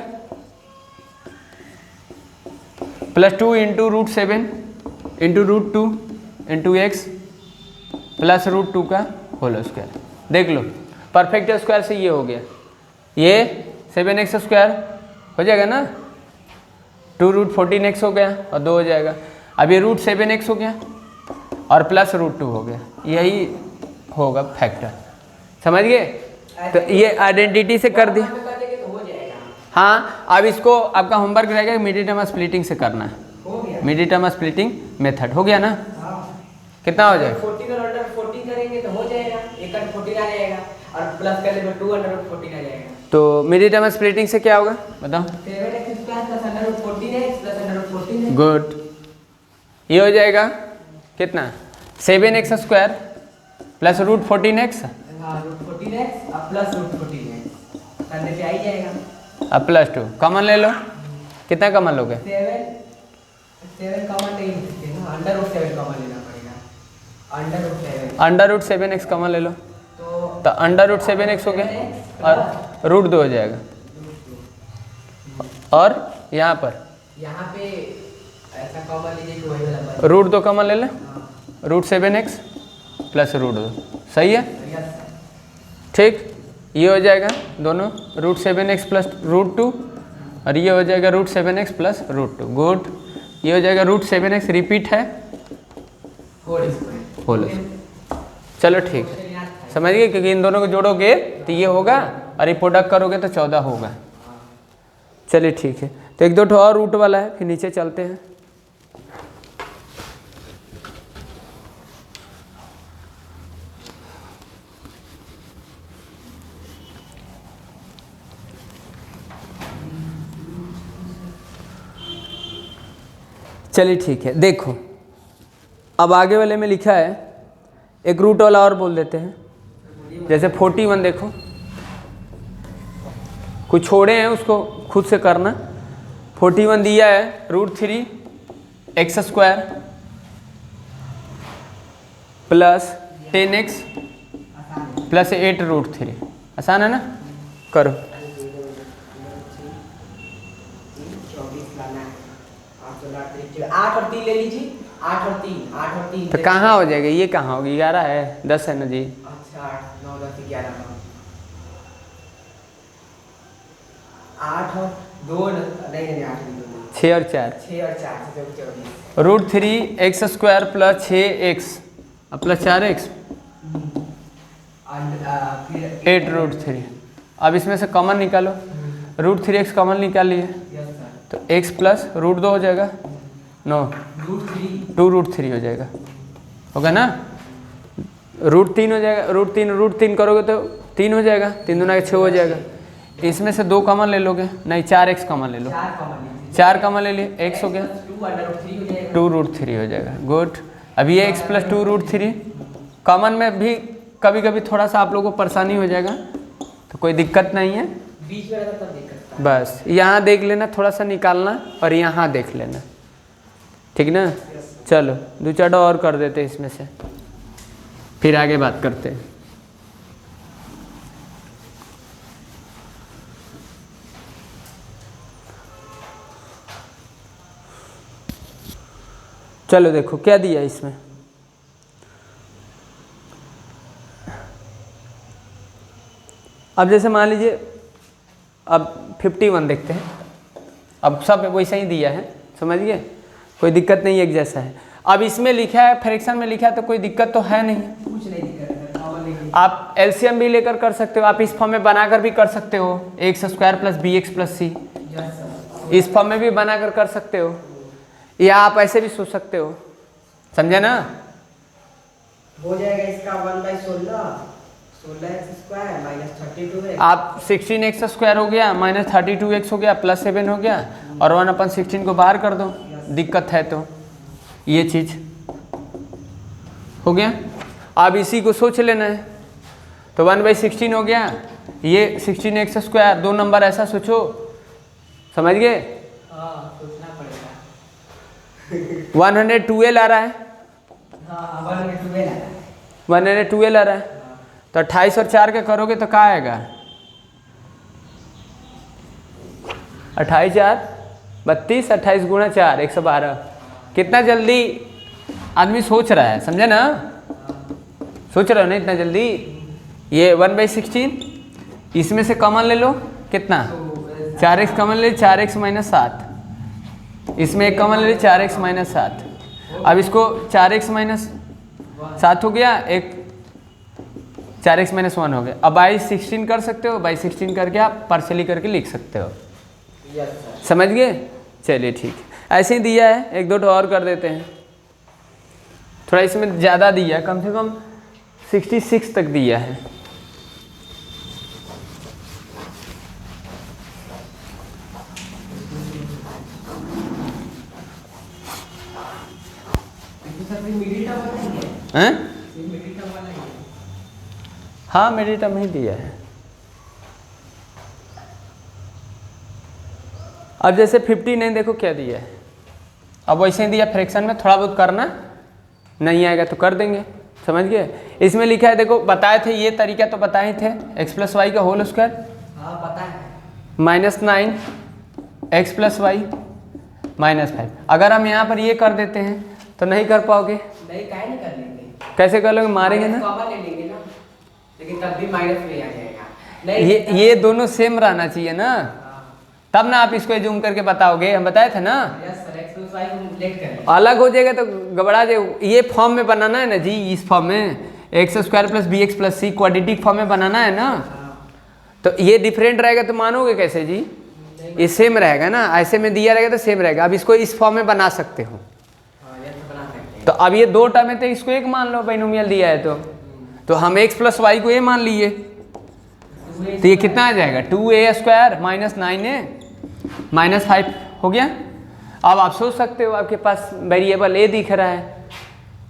plus 2 into √7 into √2 into x plus √2 का होल स्क्वायर। देख लो परफेक्ट स्क्वायर से ये हो गया, ये 7x स्क्वायर हो जाएगा ना, 2√14x हो गया और 2 हो जाएगा। अब ये √7x हो गया और प्लस √2 हो गया, यही होगा फैक्टर। समझ गए? तो ये आइडेंटिटी से कर दिया। हाँ, अब इसको आपका होमवर्क रहेगा मिडिल टर्म स्प्लिटिंग से करना है। मिडिल टर्म स्प्लिटिंग मेथड हो गया ना? कितना हो जाएगा? 14 और 14 करेंगे तो हो जाएगा, 1 14 आ जाएगा और प्लस कर लेंगे 2 अंडर रूट 14 आ जाएगा। तो मिडिल टर्म स्प्लिटिंग से क्या होगा बताओ? 7x square plus under root 14x plus under root 14। Good, ये हो जाएगा कितना? 7x स्क्वायर प्लस √14x, हाँ √14x और प्लस √14x करने से आ ही जाएगा। अब प्लस 2 कॉमन ले लो, कितना कॉमन लोगे? 7 कॉमन नहीं ले सकते ना, अंडर रूट 7 कॉमन लेना पड़ेगा, under root 7। Under root 7x common ले लो तो अंडर रूट 7x हो गया और √2 हो जाएगा। और यहाँ पे ऐसा कॉमन लीजिए कि वही वाला √2 कॉमन ले ले, √7x प्लस √2, सही है? ठीक, ये हो जाएगा दोनों √7x प्लस √2 और ये हो जाएगा √7x प्लस √2। गुड, ये हो जाएगा √7x रिपीट है होल। चलो ठीक है, समझ गए? क्योंकि इन दोनों को जोड़ोगे तो ये होगा और ये प्रोडक्ट करोगे तो 14 होगा। चलिए ठीक है, तो 1 2 और रूट वाला है, फिर नीचे चलते हैं। चलिए ठीक है, देखो अब आगे वाले में लिखा है, एक रूट वाला और बोल देते हैं। जैसे 41 देखो, कुछ छोड़े हैं उसको खुद से करना। 41 दिया है √3x² प्लस 10x प्लस 8√3। आसान है ना, करो। 8 और 3 ले लीजिए, 8 और 3 तो कहाँ हो जाएगा, ये कहाँ होगी, 11 है, 10 है ना जी। अच्छा 8 9 10 11 8 और 2 नहीं 8 6 और 4 6 और 4 √3x² plus 6x plus 4x फिर 8√3। अब इसमें से कॉमन निकालो, √3x कॉमन निकाल लिए यस सर, तो x प्लस √2 हो जाएगा, 9 2√3 हो जाएगा, होगा ना। √3 हो जाएगा, √3 करोगे तो 3 हो जाएगा, 3 दूना 6 हो जाएगा। इसमें से 2 कॉमन ले लोगे, नहीं 4x कॉमन ले लो, 4 कॉमन ले लिए, x हो गया 2√3 हो जाएगा। गुड। अब ये x प्लस 2√3 कॉमन में भी कभी कभी थोड़ा सा आप लोगों को परेशानी हो जाएगा, तो कोई दिक्कत नहीं है, बीच में रहता तब दिक्कत। बस यहाँ देख लेना, थोड़ा सा निकालना और यहाँ देख लेना, ठीक ना। चलो 2-4 और कर देते हैं इसमें से, फिर आगे बात करते हैं। चलो देखो क्या दिया इसमें, अब जैसे मान लीजिए, अब 51 देखते हैं। अब सब वैसा ही दिया है, समझ गए, कोई दिक्कत नहीं, एक जैसा है। अब इसमें लिखा है, फ्रैक्शन में लिखा है, तो कोई दिक्कत तो है नहीं, कुछ नहीं दिक्कत। आप एलसीएम भी लेकर कर सकते हो, आप इस फॉर्म में बनाकर भी कर सकते हो, x² plus bx plus c, इस फॉर्म में भी बनाकर कर सकते हो, या आप ऐसे भी सोच सकते हो, समझे ना। हो जाएगा इसका 1/16 16x² माइनस 32x। आप 16x² हो गया माइनस 32x हो गया प्लस 7 हो गया, और 1/16 को बाहर कर दो, दिक्कत है तो ये चीज हो गया। अब इसी को सोच लेना है, तो 1/16 हो गया, ये 16x², 2 नंबर ऐसा सोचो, समझ गए। हाँ सोचना पड़ेगा। 112 आ रहा है, हाँ 1/12 112 आ रहा है, तो 28 और 4 के करोगे तो क्या आएगा, 28 4 32, 28 गुणा 4 112। कितना जल्दी आदमी सोच रहा है, समझे ना, सोच रहे हो ना इतना जल्दी। ये 1/16, इसमें से कॉमन ले लो, कितना 4x कॉमन ले, 4x माइनस 7, इसमें एक कॉमन ले, 4x माइनस 7। अब इसको 4x माइनस 7 हो गया, एक 4x माइनस 1 हो गया। अब बाई 16 कर सकते हो, बाई 16 करके आप पार्शियली करके लिख सकते हो, समझ गए। चलिए ठीक है, ऐसे ही दिया है, 1-2 और कर देते हैं। थोड़ा इसमें ज़्यादा दिया है, कम से कम 66 तक दिया है। हैं? हाँ मिडिल टर्म ही दिया है। अब जैसे 59 देखो क्या दिया है, अब वैसे ही दिया, फ्रैक्शन में थोड़ा बहुत करना, नहीं आएगा तो कर देंगे, समझ गए। इसमें लिखा है, देखो बताए थे, ये तरीका तो बताए थे, x प्लस वाई का होल स्क्वायर, हाँ पता है, -9 x प्लस वाई -5। अगर हम यहाँ पर ये कर देते हैं तो नहीं कर पाओगे, नहीं काहे नहीं कर लेंगे, कैसे कर लोगे, मारेंगे ना, कॉमन ले लेंगे ना, लेकिन तब भी माइनस में आ जाएगा। नहीं ये दोनों सेम रहना चाहिए ना, तब ना आप इसको जूम करके बताओगे, हम बताए थे ना। Yes sir, x plus y को लेट कर लेंगे, अलग हो जाएगा तो गबड़ा जाए। ये फॉर्म में बनाना है ना जी, इस फॉर्म में x² plus bx plus c quadratic form में बनाना है ना, तो ये डिफरेंट रहेगा तो मानोगे कैसे जी, ये सेम रहेगा ना, ऐसे में दिया रहेगा तो सेम रहेगा। अब इसको इस फॉर्म में बना सकते हो, तो अब ये 2 टर्म है तो इसको एक मान लो, बाइनोमियल दिया है तो हम x प्लस वाई को ये मान लिए, तो ये कितना आ जाएगा, 2a² माइनस 9a माइनस 5 हो गया। अब आप सोच सकते हो, आपके पास वेरिएबल a दिख रहा है,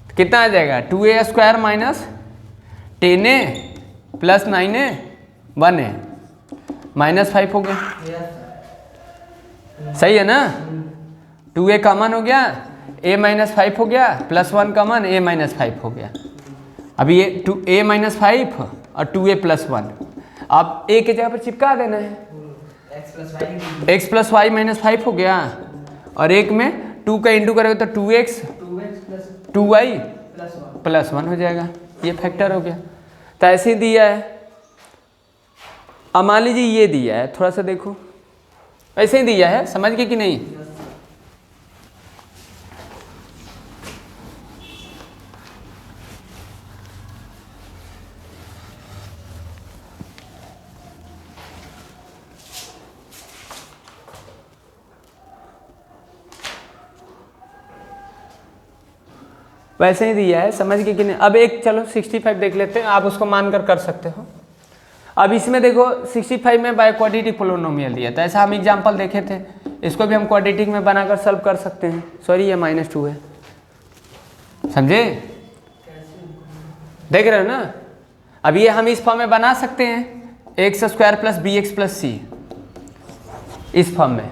तो कितना आ जाएगा, 2a² minus 10a plus 9a 1a। -5 हो गया, यस सही है ना। 2a कॉमन हो गया, a-5 हो गया, +1 कॉमन a-5 हो गया। अभी ये a-5 और 2a + 1 आप a के जगह पर चिपका देना है, x + y -5 हो गया, और एक में 2 का इंटू करोगे तो 2x 2y + 1 हो जाएगा, ये फैक्टर हो गया। तो ऐसे ही दिया है। अब मान लीजिए ये दिया है, थोड़ा सा देखो, ऐसे ही दिया है, समझ गए कि नहीं। वैसे ही दिया है, समझ गए कि नहीं। अब एक चलो 65 देख लेते हैं, आप उसको मानकर कर सकते हो। अब इसमें देखो 65 में बाय क्वाड्रेटिक पोलिनोमियल दिया था, ऐसा हम एग्जांपल देखे थे, इसको भी हम क्वाड्रेटिक में बनाकर सॉल्व कर सकते हैं। सॉरी ये -2 है, समझे, देख रहे हो ना। अब ये हम इस फॉर्म में बना सकते हैं, x² + bx + c, इस फॉर्म में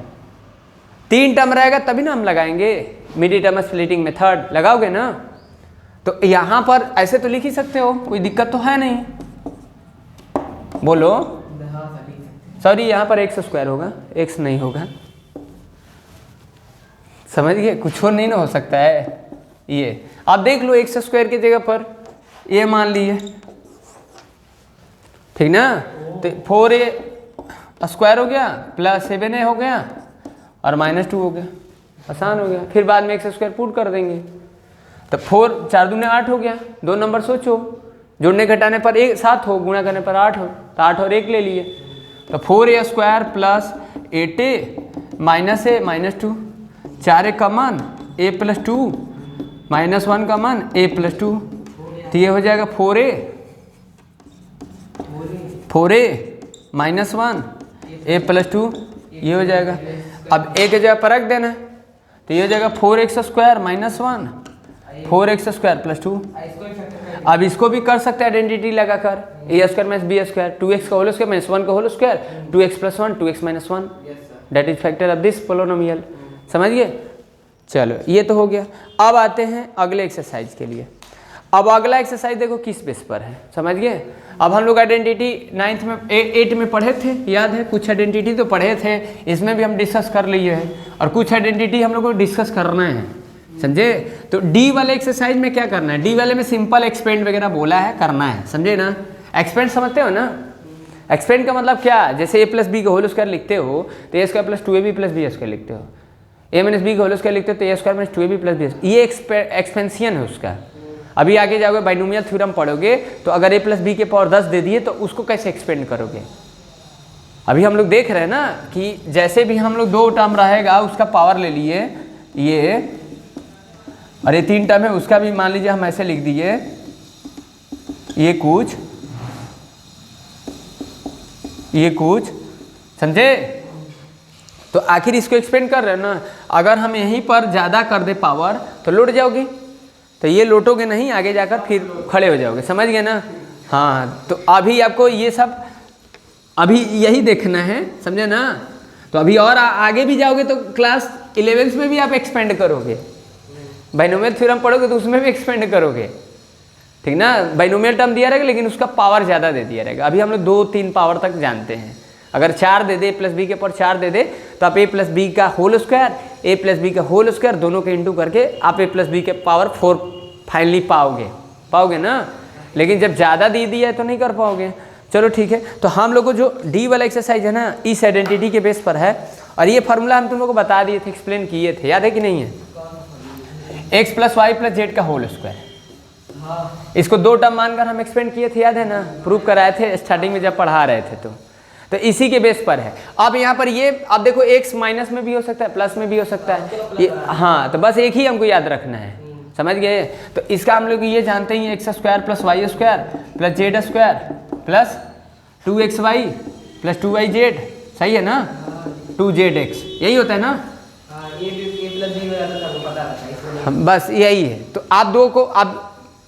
3 टर्म रहेगा तभी ना हम लगाएंगे, मिडी टर्म स्प्लिटिंग मेथड लगाओगे ना। तो यहाँ पर ऐसे तो लिख ही सकते हो, कोई दिक्कत तो है नहीं, बोलो। सॉरी यहाँ पर x² होगा, x नहीं होगा, समझ गए, कुछ और नहीं ना हो सकता है। ये आप देख लो, x² की जगह पर ये मान लिए, ठीक ना। तो 4a² हो गया + 7a हो गया और -2 हो गया, आसान हो गया। फिर बाद में x² पुट कर देंगे, तो 4 4 दूने 8 हो गया। 2 नंबर सोचो, जोड़ने घटाने पर 1 7 हो, गुणा करने पर 8 हो, तो 8 और 1 ले लिए, तो 4a² + 8a -a -2, 4a common a + 2 -1 common a + 2, तो ये हो जाएगा 4a -1 a + 2, ये हो जाएगा। अब a के जगह पर रख देना, तो ये हो जाएगा 4x² -1 4x² + 2। अब इसको भी कर सकते हैं आइडेंटिटी लगाकर, a² - b², 2x का होल स्क्वायर -1 का whole square, 2x + 1 2x - 1, that is factor of this polynomial, समझ गए। चलो ये तो हो गया। अब आते हैं अगले एक्सरसाइज के लिए। अब अगला एक्सरसाइज देखो किस बेस पर है, समझ गए। अब हम लोग आइडेंटिटी 9th में 8 में पढ़े थे, याद है, कुछ आइडेंटिटी तो पढ़े थे, इसमें भी हम डिस्कस कर लिए हैं, और कुछ आइडेंटिटी हम लोग को डिस्कस करना है, समझे। तो डी वाले एक्सरसाइज में क्या करना है, डी वाले में सिंपल एक्सपेंड वगैरह बोला है, करना है, समझे ना। एक्सपेंड समझते हो ना, एक्सपेंड का मतलब क्या, जैसे a + b का होल स्क्वायर लिखते हो तो a² + 2ab + b² लिखते हो, a - b का होल स्क्वायर लिखते हो तो a² - 2ab + b, ये एक्सपेंशन है उसका। अभी आगे जाओगे बाइनोमियल थ्योरम पढ़ोगे, तो अगर a + b के पावर 10 दे दिए तो उसको कैसे एक्सपेंड करोगे। अभी हम लोग देख रहे हैं ना कि जैसे भी हम लोग 2 टर्म रहेगा उसका पावर ले लिए ये, और ये 3 टर्म है उसका भी मान लीजिए हम ऐसे लिख दिए, ये कुछ समझे। तो आखिर इसको एक्सपेंड कर रहे हैं ना, अगर हम यहीं पर ज़्यादा कर दे पावर तो लौट जाओगे, तो ये लौटोगे नहीं, आगे जाकर फिर खड़े हो जाओगे, समझ गए ना। हाँ, तो अभी आपको ये सब अभी यही देखना है, समझे ना। तो अभी और आगे भी जाओगे तो क्लास 11th में भी आप एक्सपेंड करोगे, बाइनोमियल थ्योरम पढ़ोगे तो उसमें भी एक्सपेंड करोगे, ठीक ना। बाइनोमियल टर्म दिया रहेगा लेकिन उसका पावर ज़्यादा दे दिया रहेगा। अभी हम लोग 2-3 पावर तक जानते हैं, अगर 4 दे दे + b के पर 4 दे दे तो आप a + b का होल स्क्वायर, a + b का होल स्क्वायर दोनों के इंटू करके आप a + b के पावर 4 फाइनली पाओगे ना। लेकिन जब ज़्यादा दे दिया है तो नहीं कर पाओगे। चलो ठीक है, तो हम लोग को जो डी वाला एक्सरसाइज है ना, इस आइडेंटिटी के बेस पर है, और ये फार्मूला हम तुम लोग को बता दिए थे, एक्सप्लेन किए थे, याद है कि नहीं है। x + y + z का होल स्क्वायर, इसको 2 टर्म मानकर हम एक्सपेंड किए थे, याद है ना, प्रूव कराए थे स्टार्टिंग में जब पढ़ा रहे थे। तो इसी के बेस पर है। अब यहाँ पर ये अब देखो x माइनस में भी हो सकता है, प्लस में भी हो सकता है, ये हाँ, तो बस एक ही हमको याद रखना है, समझ गए। तो इसका हम लोग ये जानते ही x² + y² + z² + 2xy + 2yz, सही है ना, 2zx, यही होता है ना। ये + b हो जाता था, वो पता था, बस यही है। तो आप दो को अब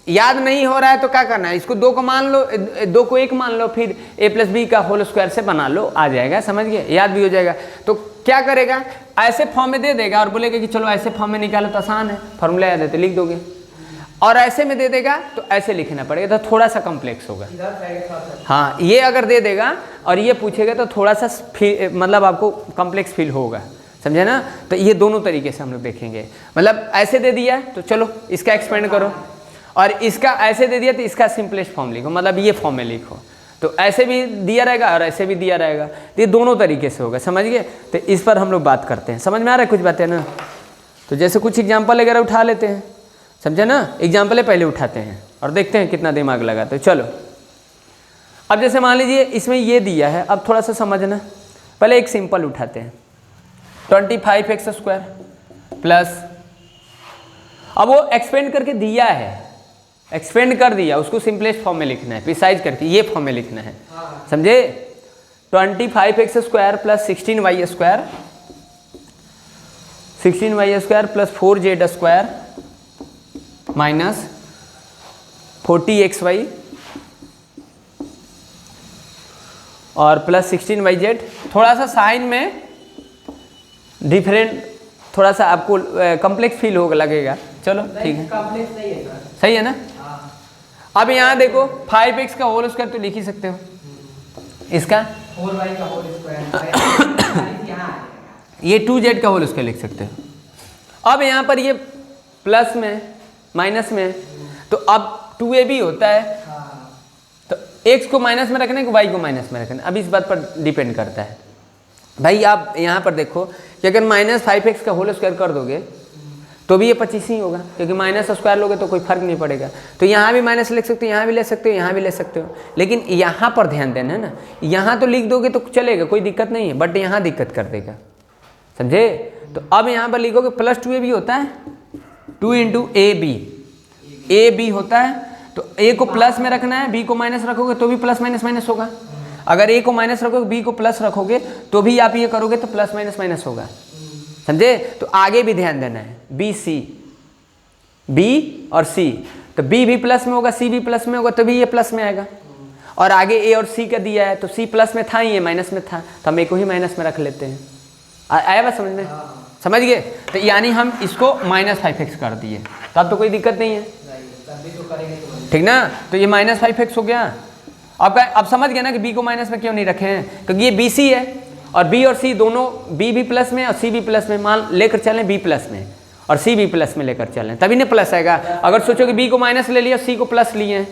याद नहीं हो रहा है तो क्या करना है, इसको 2 को मान लो, 2 को 1 मान लो, फिर a प्लस बी का होल स्क्वायर से बना लो, आ जाएगा, समझ गए, याद भी हो जाएगा। तो क्या करेगा, ऐसे फॉर्म में दे देगा और बोलेगा कि चलो ऐसे फॉर्म में निकालो तो आसान है, फॉर्मूला याद है तो लिख दोगे, और ऐसे में दे देगा तो ऐसे लिखना पड़ेगा, तो थोड़ा सा कॉम्प्लेक्स होगा। हाँ, ये अगर दे देगा और ये पूछेगा तो थोड़ा सा मतलब आपको कॉम्प्लेक्स फील होगा, समझे ना। तो ये दोनों तरीके से हम लोग देखेंगे, मतलब ऐसे दे दिया तो चलो इसका एक्सपेंड करो, और इसका ऐसे दे दिया तो इसका सिंपलेस्ट फॉर्म लिखो, मतलब ये फॉर्म में लिखो। तो ऐसे भी दिया रहेगा और ऐसे भी दिया रहेगा, तो ये दोनों तरीके से होगा, समझ गए। तो इस पर हम लोग बात करते हैं, समझ में आ रहा है कुछ बातें ना। तो जैसे कुछ एग्जाम्पल वगैरह उठा लेते हैं, समझे ना, एग्जाम्पल पहले उठाते हैं और देखते हैं कितना दिमाग लगाते हैं। चलो अब जैसे मान लीजिए इसमें ये दिया है, अब थोड़ा सा समझना, पहले एक सिंपल उठाते हैं, 25x² प्लस, अब वो एक्सपेंड करके दिया है, एक्सपेंड कर दिया, उसको सिंपलेस्ट फॉर्म में लिखना है, प्रिसाइज करके ये फॉर्म में लिखना है, समझे। 25x² plus 16y² plus 4z² minus 40xy और प्लस 16yz। थोड़ा सा साइन में डिफरेंट, थोड़ा सा आपको कॉम्प्लेक्स फील होगा, लगेगा, चलो ठीक है, कॉम्प्लेक्स नहीं है सर, सही है ना। अब यहाँ देखो 5x का होल स्क्वायर तो लिख ही सकते हो, इसका 4y का होल स्क्वायर, ये 2z का होल स्क्वायर लिख सकते हो। अब यहाँ पर ये प्लस में माइनस में, तो अब 2ab होता है, तो x को माइनस में रखना है कि y को माइनस में रखना है, अब इस बात पर डिपेंड करता है भाई। आप यहाँ पर देखो कि अगर -5x का होल स्क्वायर कर दोगे तो भी ये 25 ही होगा, क्योंकि माइनस स्क्वायर लोगे तो कोई फर्क नहीं पड़ेगा। तो यहाँ भी माइनस लिख सकते हो, यहाँ भी ले सकते हो, यहाँ भी ले सकते हो, लेकिन यहाँ पर ध्यान देना है ना, यहाँ तो लिख दोगे तो चलेगा, कोई दिक्कत नहीं है, बट यहाँ दिक्कत कर देगा, समझे। तो अब यहाँ पर लिखोगे प्लस 2ab होता है, 2 × ab होता है, तो a को प्लस में रखना है, b को माइनस रखोगे तो भी प्लस माइनस माइनस होगा। अगर a को माइनस रखोगे, b को प्लस रखोगे तो भी आप ये करोगे तो प्लस माइनस माइनस होगा, समझे। तो आगे भी ध्यान देना है, b और c, तो b भी प्लस में होगा, c भी प्लस में होगा, तभी ये प्लस में आएगा। और आगे a और c का दिया है, तो c प्लस में था, ये माइनस में था, तो हम a को ही माइनस में रख लेते हैं। आया बात समझ में, समझ गए। तो यानी हम इसको -5x कर दिए, तो अब तो कोई दिक्कत नहीं है, ठीक ना। तो ये -5x हो गया। अब समझ गया ना कि b को माइनस में क्यों नहीं रखे हैं, क्योंकि ये bc है और b और c दोनों, b भी प्लस में और c भी प्लस में, मान लेकर चलें b प्लस में और c भी प्लस में लेकर चलें, तभी ना प्लस आएगा। अगर सोचो कि b को माइनस ले लिया, c को प्लस लिए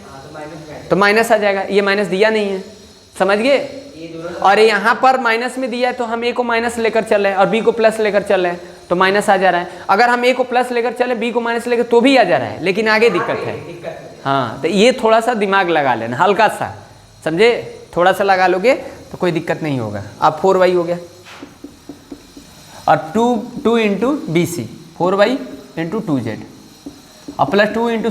तो माइनस आ जाएगा, ये माइनस दिया नहीं है, समझ गए। और यहाँ पर माइनस में दिया है तो हम a को माइनस लेकर चल रहे हैं और b को प्लस लेकर चल रहे हैं, तो माइनस आ जा रहा है। अगर हम a को प्लस लेकर चले, b को माइनस लेकर, तो भी आ जा रहा है, लेकिन आगे दिक्कत है। हाँ, तो ये थोड़ा सा दिमाग लगा लेना, हल्का सा, समझे, थोड़ा सा लगा लोगे तो कोई दिक्कत नहीं होगा। अब 4y हो गया और 2 × bc, 4y × 2z और प्लस 2 ×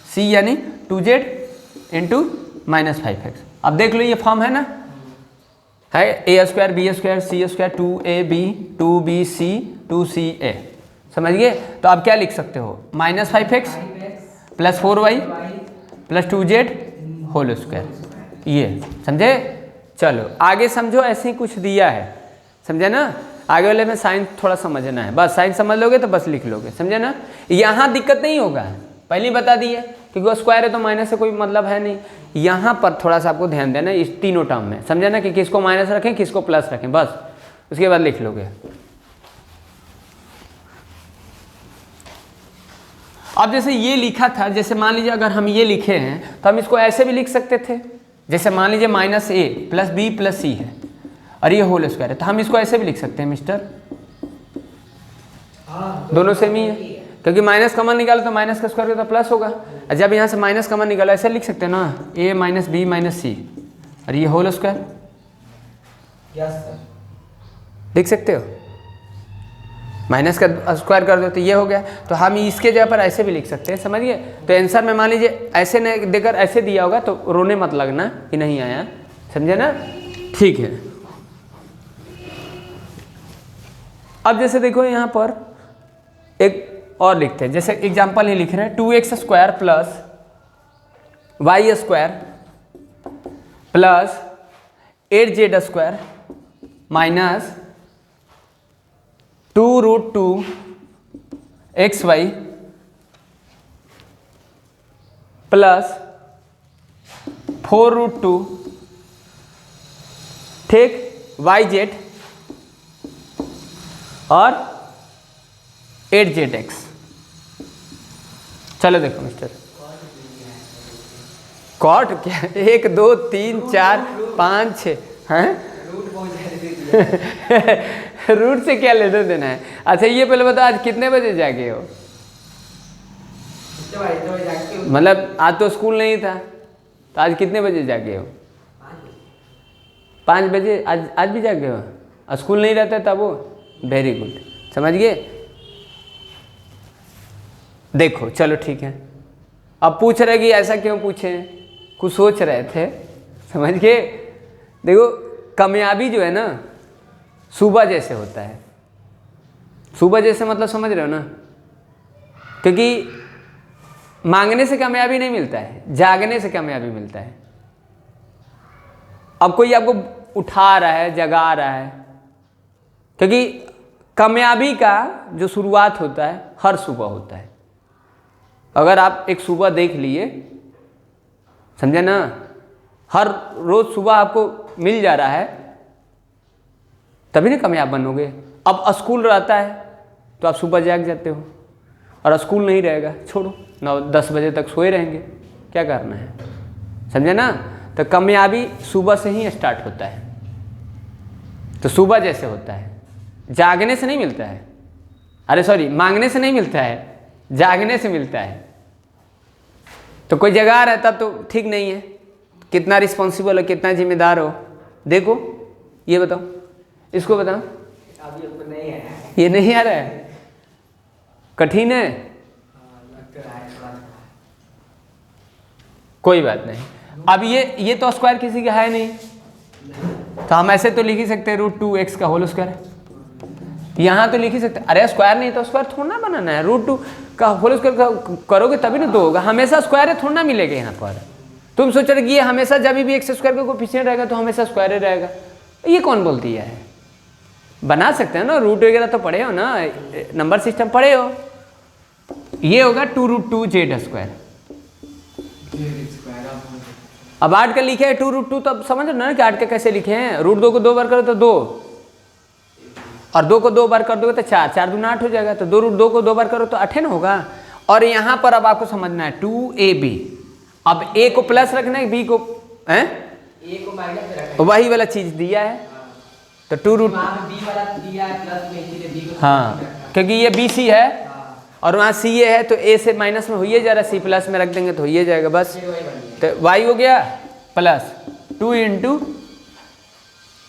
c यानी 2z × -5x। अब देख लो ये फॉर्म है ना, है a² b² c² 2ab 2bc 2ca, समझ गए। तो आप क्या लिख सकते हो, -5x plus 4y plus 2z whole square, ये समझे। चलो आगे समझो, ऐसे ही कुछ दिया है, समझे ना। आगे वाले में साइन थोड़ा समझना है, बस साइन समझ लोगे तो बस लिख लोगे, समझे ना। यहाँ दिक्कत नहीं होगा, पहले ही बता दिए, क्योंकि वो स्क्वायर है तो माइनस से कोई मतलब है नहीं। यहाँ पर थोड़ा सा आपको ध्यान देना इस तीनों टर्म में, समझे ना, कि किसको माइनस रखें किसको प्लस रखें, बस उसके बाद लिख लोगे। अब जैसे ये लिखा था, जैसे मान लीजिए अगर हम ये लिखे हैं तो हम इसको ऐसे भी लिख सकते थे, जैसे मान लीजिए -a plus b plus c है और ये होल स्क्वायर है, तो हम इसको ऐसे भी लिख सकते हैं मिस्टर, दोनों सेम ही है, क्योंकि माइनस कॉमन निकालो तो माइनस का स्क्वायर तो प्लस होगा। जब यहाँ से माइनस कॉमन निकालो ऐसे लिख सकते हैं ना, a - b - c और ये होल स्क्वायर, लिख सकते हो। माइनस का स्क्वायर कर दो तो ये हो गया, तो हम इसके जगह पर ऐसे भी लिख सकते हैं, समझ गए। तो आंसर में मान लीजिए ऐसे नहीं देकर ऐसे दिया होगा तो रोने मत लगना कि नहीं आया, समझे ना, ठीक है। अब जैसे देखो यहाँ पर एक और लिखते हैं, जैसे एग्जाम्पल ही लिख रहे हैं 2x² plus y² plus 8z² minus 2√2xy plus 4√2 ठीक yz और 8zx। चलो देखो मिस्टर, कॉट क्या 1 2 3 4 5 6 हैं रूट से क्या लेना देना है। अच्छा ये पहले बताओ, आज कितने बजे जागे हो? मतलब आज तो स्कूल नहीं था, तो आज कितने बजे जागे हो? 5 बजे। आज भी जागे हो? स्कूल नहीं रहता तब वो? वेरी गुड, समझ गए। देखो चलो ठीक है, अब पूछ रहे कि ऐसा क्यों पूछे, कुछ सोच रहे थे, समझ गए। देखो कामयाबी जो है ना सुबह जैसे होता है। सुबह जैसे मतलब समझ रहे हो ना, क्योंकि मांगने से कामयाबी नहीं मिलता है, जागने से कामयाबी मिलता है। अब कोई आपको उठा रहा है, जगा रहा है, क्योंकि कामयाबी का जो शुरुआत होता है हर सुबह होता है। अगर आप एक सुबह देख लिए, समझे ना, हर रोज सुबह आपको मिल जा रहा है, तभी ना कामयाब बनोगे। अब स्कूल रहता है तो आप सुबह जाग जाते हो, और स्कूल नहीं रहेगा, छोड़ो 9-10 बजे तक सोए रहेंगे, क्या करना है, समझे ना। तो कामयाबी सुबह से ही स्टार्ट होता है। तो सुबह जैसे होता है, जागने से नहीं मिलता है, अरे सॉरी मांगने से नहीं मिलता है, जागने से मिलता है। तो कोई जगा रहा है तब तो ठीक नहीं है, कितना रिस्पॉन्सिबल हो, कितना जिम्मेदार हो। देखो ये बताओ, इसको बताओ, अभी आपको नहीं है, ये नहीं आ रहा है, कठिन है, कोई बात नहीं। अब ये तो स्क्वायर किसी का है नहीं, तो हम ऐसे तो लिख ही सकते हैं √2x का होल स्क्वायर। यहाँ तो लिख ही सकते, अरे स्क्वायर नहीं तो स्क्वायर थोड़ा ना बनाना है, √2 का होल स्क्वायर करोगे तभी ना 2 होगा, हमेशा स्क्वायर है थोड़ा ना मिलेगा यहाँ पर। तुम सोच रहे कि ये हमेशा जब भी x² का कोएफिशिएंट रहेगा तो हमेशा स्क्वायर रहेगा, ये कौन बोलती है? बना सकते हैं ना, रूट वगैरह तो पढ़े हो ना, नंबर सिस्टम पढ़े हो। ये होगा 2√2z²। अब 8 का लिखे है 2√2, तो अब समझ ना कि 8 का कैसे लिखे हैं। √2 को 2 बार करो तो 2, और 2 को 2 बार कर दोगे तो 4, 4 दूना 8 हो जाएगा। तो 2√2 को 2 बार करो तो 8 ना होगा। और यहाँ पर अब आपको समझना है 2ab, अब a को प्लस रखना है, b को हैं, a को माइनस में रखना है, वही वाला चीज दिया है। तो 2√2 वहाँ पे b वाला दिया है प्लस में, इसीलिए b को हाँ, क्योंकि ये bc है और वहाँ ca है, तो a से माइनस में होइए जा रहा है, c प्लस में रख देंगे तो होइए जाएगा बस। तो y हो गया plus 2 into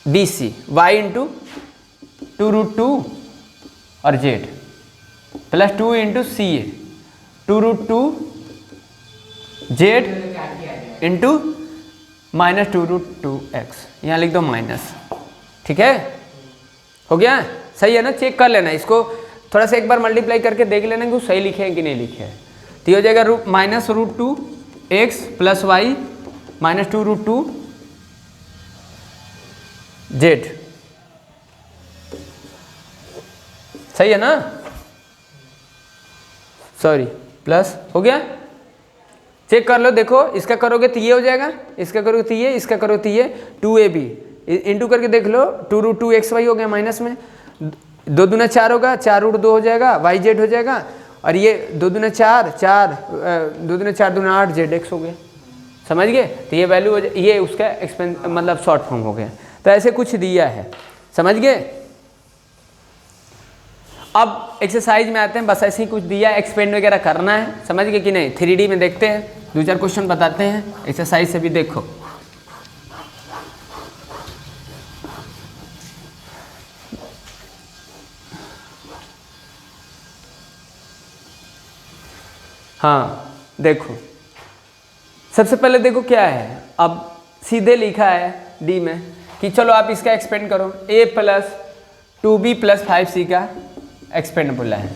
bc, y into 2√2 और z plus 2 into ca 2√2 z into minus 2√2x, यहाँ लिख दो माइनस, ठीक है, हो गया, सही है ना। चेक कर लेना इसको, थोड़ा सा एक बार मल्टीप्लाई करके देख लेना कि सही लिखे हैं कि नहीं लिखे हैं। तो ये हो जाएगा minus √2x plus Y minus 2√2z, सही है ना, सॉरी प्लस, हो गया। चेक कर लो, देखो इसका करोगे तो ये हो जाएगा, इसका करोगे तो ये, इसका करोगे तो ये, 2ab इंटू करके देख लो, 2√2xy हो गया माइनस में, 2 दूना 4 होगा, 4√2 हो जाएगा, yz हो जाएगा, और ये 2 दूना 4, 2 दूना 4 दूना 8 zx हो गया, समझ गए। तो ये वैल्यू ये उसका मतलब शॉर्ट फॉर्म हो गया। तो ऐसे कुछ दिया है, समझ गए। अब एक्सरसाइज में आते हैं, बस ऐसे ही कुछ दिया है, एक्सपेंड वगैरह करना है, समझ गए कि नहीं। 3D में देखते हैं, 2-4 क्वेश्चन बताते हैं, एक्सरसाइज से भी देखो। हाँ देखो, सबसे पहले देखो क्या है, अब सीधे लिखा है डी में कि चलो आप इसका एक्सपेंड करो, a + 2b + 5c का एक्सपेंड बोला है,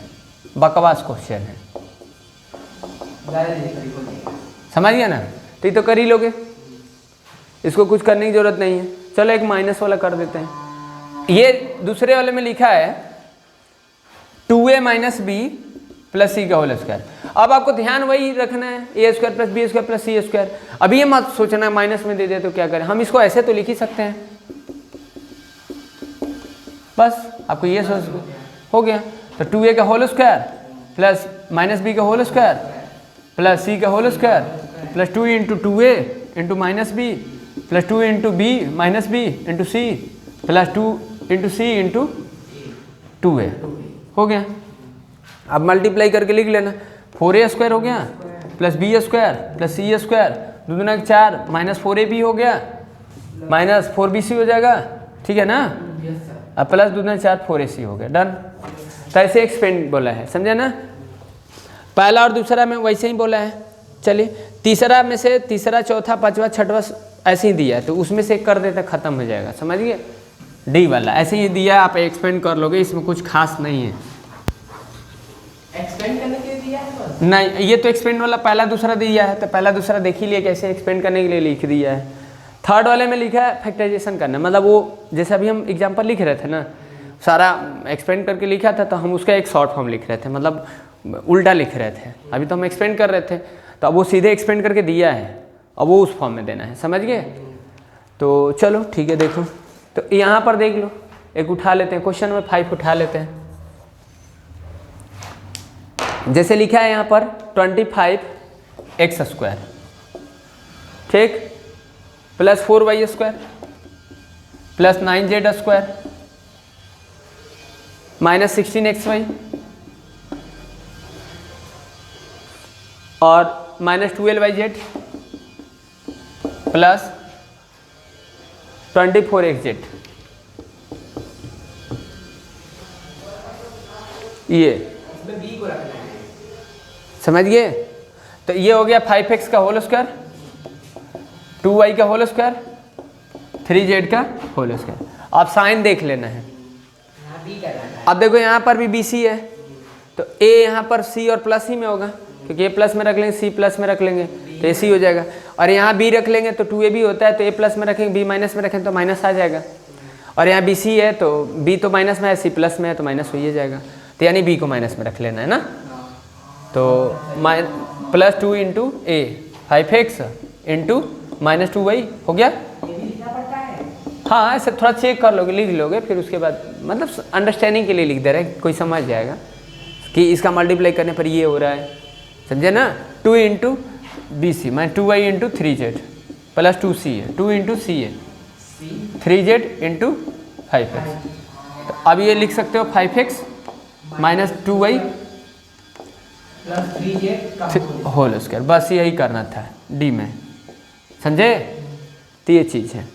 बकवास क्वेश्चन है, समझ गया ना। तो ये तो कर ही लोगे, इसको कुछ करने की जरूरत नहीं है। चलो एक माइनस वाला कर देते हैं। ये दूसरे वाले में लिखा है 2a minus B plus C का होल स्क्वायर। अब आपको ध्यान वही रखना है, A square plus B square plus C square. अब ये मत सोचना माइनस में दे दे तो क्या करें, हम इसको ऐसे तो लिख ही सकते हैं, बस आपको ये सोच हो गया। तो 2a का whole square plus minus B का होल स्क्वायर प्लस सी का whole square plus 2 into 2a into minus B plus 2 into B minus B into C plus 2 into C into 2a हो गया। अब मल्टीप्लाई करके लिख लेना, 4a square हो गया plus B square plus C square, 2 दूना 4 माइनस 4ab हो गया माइनस 4bc हो जाएगा, ठीक है ना। अब प्लस 2 दूना 4 4ac हो गया, डन। तो ऐसे एक्सपेंड बोला है, समझे ना। पहला और दूसरा में वैसे ही बोला है। चलिए तीसरा में से तीसरा चौथा पांचवा छठवा ऐसे ही दिया है, तो उसमें से एक कर देते खत्म हो जाएगा, समझ गए। डी वाला ऐसे ही दिया, आप एक्सपेंड कर लोगे, इसमें कुछ खास नहीं है। एक्सपेंड करने के लिए दिया है बस? नहीं, ये तो एक्सपेंड वाला पहला दूसरा दिया है, तो पहला दूसरा देख ही लिए कैसे एक्सपेंड करने के लिए लिख दिया है। थर्ड वाले में लिखा है फैक्टराइजेशन करना, मतलब वो जैसे अभी हम एग्जाम्पल लिख रहे थे ना, सारा एक्सपेंड करके लिखा था, तो हम उसका एक शॉर्ट फॉर्म लिख रहे थे, मतलब उल्टा लिख रहे थे। अभी तो हम एक्सपेंड कर रहे थे, तो अब वो सीधे एक्सपेंड करके दिया है, अब वो उस फॉर्म में देना है, समझ गए। तो चलो ठीक है, देखो तो यहाँ पर देख लो, एक उठा लेते हैं, क्वेश्चन नंबर 5 उठा लेते हैं। जैसे लिखा है यहाँ पर 25x स्क्वायर, ठीक, plus 4y square plus 9z square minus 16xy और माइनस 12yz प्लस 24xz, ये बी को रखना है, समझ गए। तो ये हो गया 5x का होल स्क्वायर, 2y का होल स्क्वायर, 3z का होल स्क्वायर। अब साइन देख लेना है। यहाँ बी का रखना है। अब देखो यहाँ पर भी BC है, तो A यहाँ पर C और प्लस ही में होगा, क्योंकि A प्लस में रख लेंगे C प्लस में रख लेंगे तो AC हो जाएगा। और यहाँ B रख लेंगे तो 2AB होता है, तो A प्लस में रखेंगे, B माइनस में रखेंगे तो माइनस आ जाएगा। और यहाँ BC है तो B तो माइनस में है, C प्लस में है तो माइनस हो ही जाएगा, तो यानी B को माइनस में रख लेना है ना। तो plus 2 into A 5x into minus 2y हो गया। ये भी लिखना पड़ता है। हाँ, ऐसे थोड़ा चेक कर लोगे, लिख लोगे, फिर उसके बाद मतलब अंडरस्टैंडिंग के लिए लिख दे रहे हैं, कोई समझ जाएगा कि इसका मल्टीप्लाई करने पर ये हो रहा है, समझे ना। 2 into BC minus 2y into 3z plus 2c है, 2 इंटू C है 3z इंटू 5x। तो अब ये लिख सकते हो 5x minus 2y plus 3z का होल स्क्वायर, बस यही करना था डी में, समझे। तो ये चीज़ है।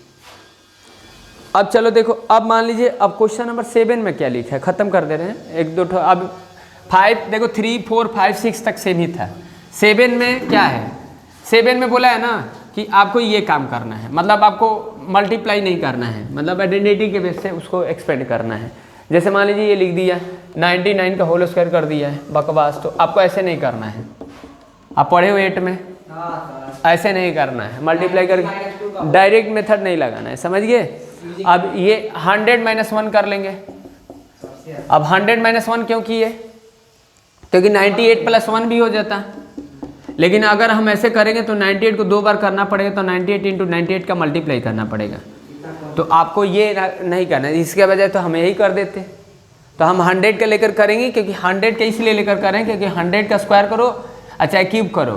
अब चलो देखो, अब मान लीजिए अब क्वेश्चन नंबर 7 में क्या लिखा है, ख़त्म कर दे रहे हैं एक दो। अब 5 देखो 3 4 5 6 तक सेम ही था। 7 में क्या है, 7 में बोला है ना कि आपको ये काम करना है, मतलब आपको मल्टीप्लाई नहीं करना है, मतलब आइडेंटिटी के बेस से उसको एक्सपेंड करना है। जैसे मान लीजिए ये लिख दिया 99 का होल स्क्वायर कर दिया है, बकवास। तो आपको ऐसे नहीं करना है, आप पढ़े हो 8 में, ऐसे नहीं करना है, मल्टीप्लाई करके डायरेक्ट मेथड नहीं लगाना है, समझ गए। अब ये 100 - 1 कर लेंगे। अब 100 - 1 क्यों किए, क्योंकि 98 + 1 भी हो जाता। लेकिन अगर हम ऐसे करेंगे तो 98 को 2 बार करना पड़ेगा, तो 98 × 98 का मल्टीप्लाई करना पड़ेगा। तो आपको ये नहीं करना है, इसके बजाय तो हम यही कर देते। तो हम 100 का लेकर करेंगे, क्योंकि 100 का इसलिए लेकर करें क्योंकि 100 का स्क्वायर करो चाहे क्यूब करो,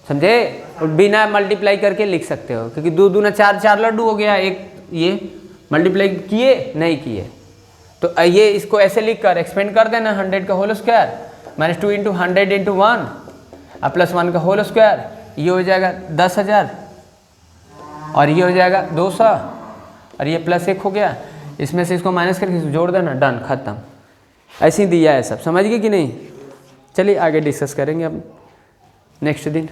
समझे, बिना मल्टीप्लाई करके लिख सकते हो। क्योंकि 2 दूना 4 4 लड्डू हो गया, एक ये मल्टीप्लाई किए नहीं किए, तो ये इसको ऐसे लिख कर एक्सपेंड कर देना। 100 का होल स्क्वायर माइनस 2 × 100 × 1 और प्लस 1 का होल स्क्वायर, ये हो जाएगा 10,000 और ये हो जाएगा 200 और ये प्लस 1 हो गया। इसमें से इसको माइनस करके जोड़ देना, डन, ख़त्म। ऐसे ही दिया है सब, समझ गए कि नहीं। चलिए आगे डिस्कस करेंगे अब नेक्स्ट दिन।